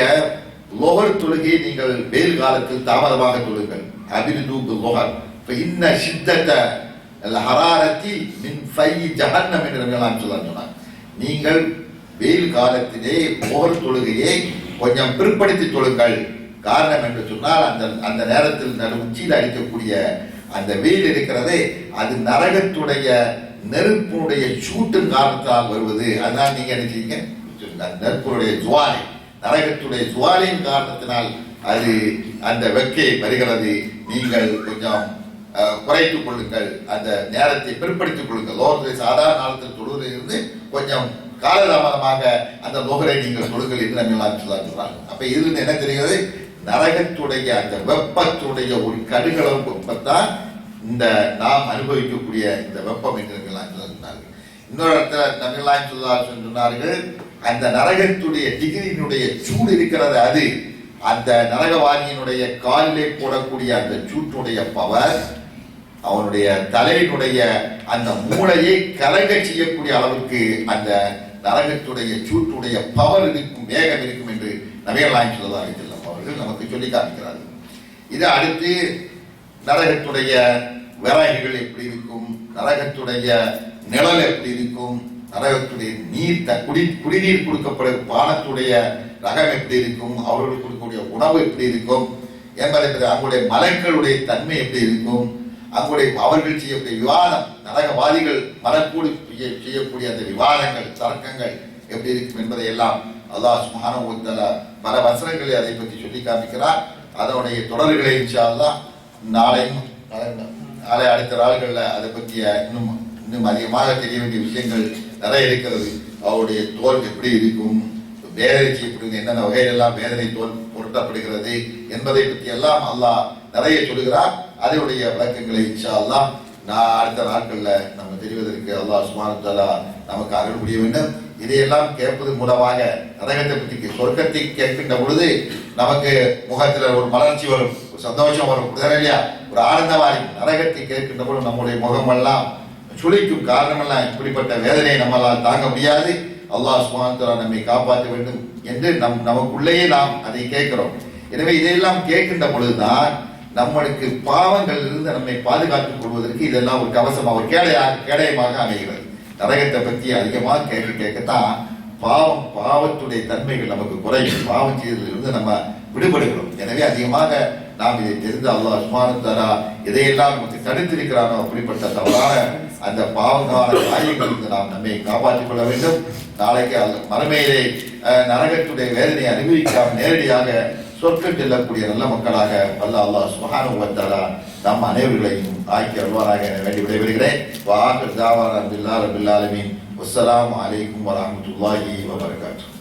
லோகர் தொழுகையை நீங்கள் வெயில் காலத்தில் தாமதமாக தொழுங்கள். அபிரிது லோகர், இன்ன சித்தத்த ஹராரத்தி மின் ஃபை ஜஹன்னம் என்று நபிகளாம் சொன்னார். நீங்கள் வெயில் காலத்திலே போர் தொழுகையை கொஞ்சம் பிற்படுத்தி தொழுங்கள். காரணம் என்று சொன்னால் அந்த நேரத்தில் நடு உச்சியில் அடிக்கக்கூடிய அந்த வெயில் இருக்கிறதே அது நரகத்துடைய நெருப்புடைய சூட்டின் காரணத்தால் வருவது. அதனால் நீங்க என்ன செய்யுங்க, நெருப்புடைய ஜுவாலை நரகத்துடைய ஜுவாலையின் காரணத்தினால் அது அந்த வெக்கை வருகிறது. நீங்கள் கொஞ்சம் குறைத்துக் கொள்ளுங்கள், அந்த நேரத்தை பிற்படுத்திக் கொள்ளுங்கள். லோகத்தை சாதாரண காலத்தில் தொழுவதிலிருந்து கொஞ்சம் காலதாமதமாக அந்த லோகரை நீங்கள் தொழுங்கள் என்று நம்ம சொல்றாங்க. அப்ப இதுல என்ன தெரிகிறது, நரகத்துடைய அந்த வெப்பத்துடைய ஒரு கடுகளவு வெப்பத்தான் இந்த நாம் அனுபவிக்கக்கூடிய இந்த வெப்பம் என்று சொன்னார்கள். இன்னொரு இடத்துல நபிகளாம் சொன்னார்கள், அந்த நரகத்துடைய டிகிரியினுடைய சூடு இருக்கிறது, அது அந்த நரகவாதியினுடைய காலிலே போடக்கூடிய அந்த சூட்டுடைய பவர் அவனுடைய தலையினுடைய அந்த மூளையை கலங்க செய்யக்கூடிய அளவுக்கு அந்த நரகத்துடைய சூட்டுடைய பவர் இருக்கும், வேகம் இருக்கும் என்று நபிகளாம் செல்லும் அவர்கள் நமக்கு சொல்லி காமிக்கிறார்கள். இதை அடுத்து நரகத்துடைய விறகுகள் எப்படி இருக்கும், நரகத்துடைய நிழல் எப்படி இருக்கும், நரகத்துடைய குடிநீர் கொடுக்கப்படும் பானத்துடைய ரகம் எப்படி இருக்கும், அவர்களுக்கு கொடுக்கக்கூடிய உணவு எப்படி இருக்கும் என்பதை அவங்களுடைய மலங்களுடைய தன்மை எப்படி இருக்கும், அவங்களுடைய அவர்கள் செய்யக்கூடிய விவாதம், நரகவாதிகள் மலக்கூடி செய்யக்கூடிய அந்த விவாதங்கள் தர்க்கங்கள் எப்படி இருக்கும் என்பதை எல்லாம் அல்லாஹ் சுப்ஹானஹு வ தஆலா பல வசனங்களை அதை பற்றி சொல்லி காமிக்கிறார். அதனுடைய தொடர்களை இன்ஷா அல்லாஹ் நாளை அடுத்த நாள்களில் அதை பற்றிய இன்னும் அதிகமாக தெரிய வேண்டிய விஷயங்கள் நிறைய இருக்கிறது. அவருடைய தோல் எப்படி இருக்கும், வேதனை செய்யப்படுகிறது, என்னென்ன வகையிலெல்லாம் வேதனை தோல் பொருட்டப்படுகிறது என்பதை பற்றி எல்லாம் அல்லாஹ் நிறைய சொல்லுகிறார். அதனுடைய விளக்கங்களை இன்ஷா அல்லாஹ் அடுத்த நாட்களில் நம்ம தெரிவதற்கு அல்லாஹ் சுப்ஹானஹு வ தஆலா நமக்கு அருள் புரிய வேண்டும். இதையெல்லாம் கேட்பது மூலமாக நரகத்தை பற்றி சொர்க்கத்தை கேட்கின்ற பொழுது நமக்கு முகத்தில் ஒரு மலர்ச்சி வரும், ஒரு சந்தோஷம் வரும், இல்லையா, ஒரு ஆனந்தமா இருக்கும். நரகத்தை கேட்கின்ற பொழுது நம்முடைய முகமெல்லாம் சுழிக்கும். காரணமெல்லாம் இப்படிப்பட்ட வேதனையை நம்மளால் தாங்க முடியாது. அல்லாஹ் சுப்ஹானஹு வ தஆலா நம்மை காப்பாற்ற வேண்டும் என்று நமக்குள்ளேயே நாம் அதை கேட்கிறோம். எனவே இதையெல்லாம் கேட்கின்ற பொழுதுதான் நம்மளுக்கு பாவங்கள் இருந்து நம்மை பாதுகாத்துக் கொள்வதற்கு இதெல்லாம் ஒரு கவசமாக ஒரு கேடயமாக அமைகிறது. நரகத்தை பற்றி அதிகமாக கேட்கத்தான் பாவத்துடைய தன்மைகள் நமக்கு குறையும், பாவம் செய்ததிலிருந்து நம்ம விடுபடுகிறோம். எனவே அதிகமாக நாம் இதை தெரிந்து அல்லாஹ் சுப்ஹானஹு வ தஆலா எதையெல்லாம் நமக்கு தடுத்திருக்கிறானோ அப்படிப்பட்ட தவறான அந்த பாவமான காரியங்களிலிருந்து நாம் நம்மை காப்பாற்றிக் கொள்ள வேண்டும். நாளைக்கு மறுமையிலே நரகத்துடைய வேதனை அனுபவிக்காமல் நேரடியாக சொர்க்கம் செல்லக்கூடிய நல்ல மக்களாக வல்ல அல்லாஹ் சுப்ஹானஹு வ தஆலா நம் அனைவர்களையும் ஆக்கி அல்வாராக வேண்டி விடைபெறுகிறேன். வஆகிரு தாவானா அல்ஹம்துலில்லாஹி ரப்பில் ஆலமீன். வஸ்ஸலாமு அலைக்கும் வரஹ்மத்துல்லாஹி வபரகாத்துஹு.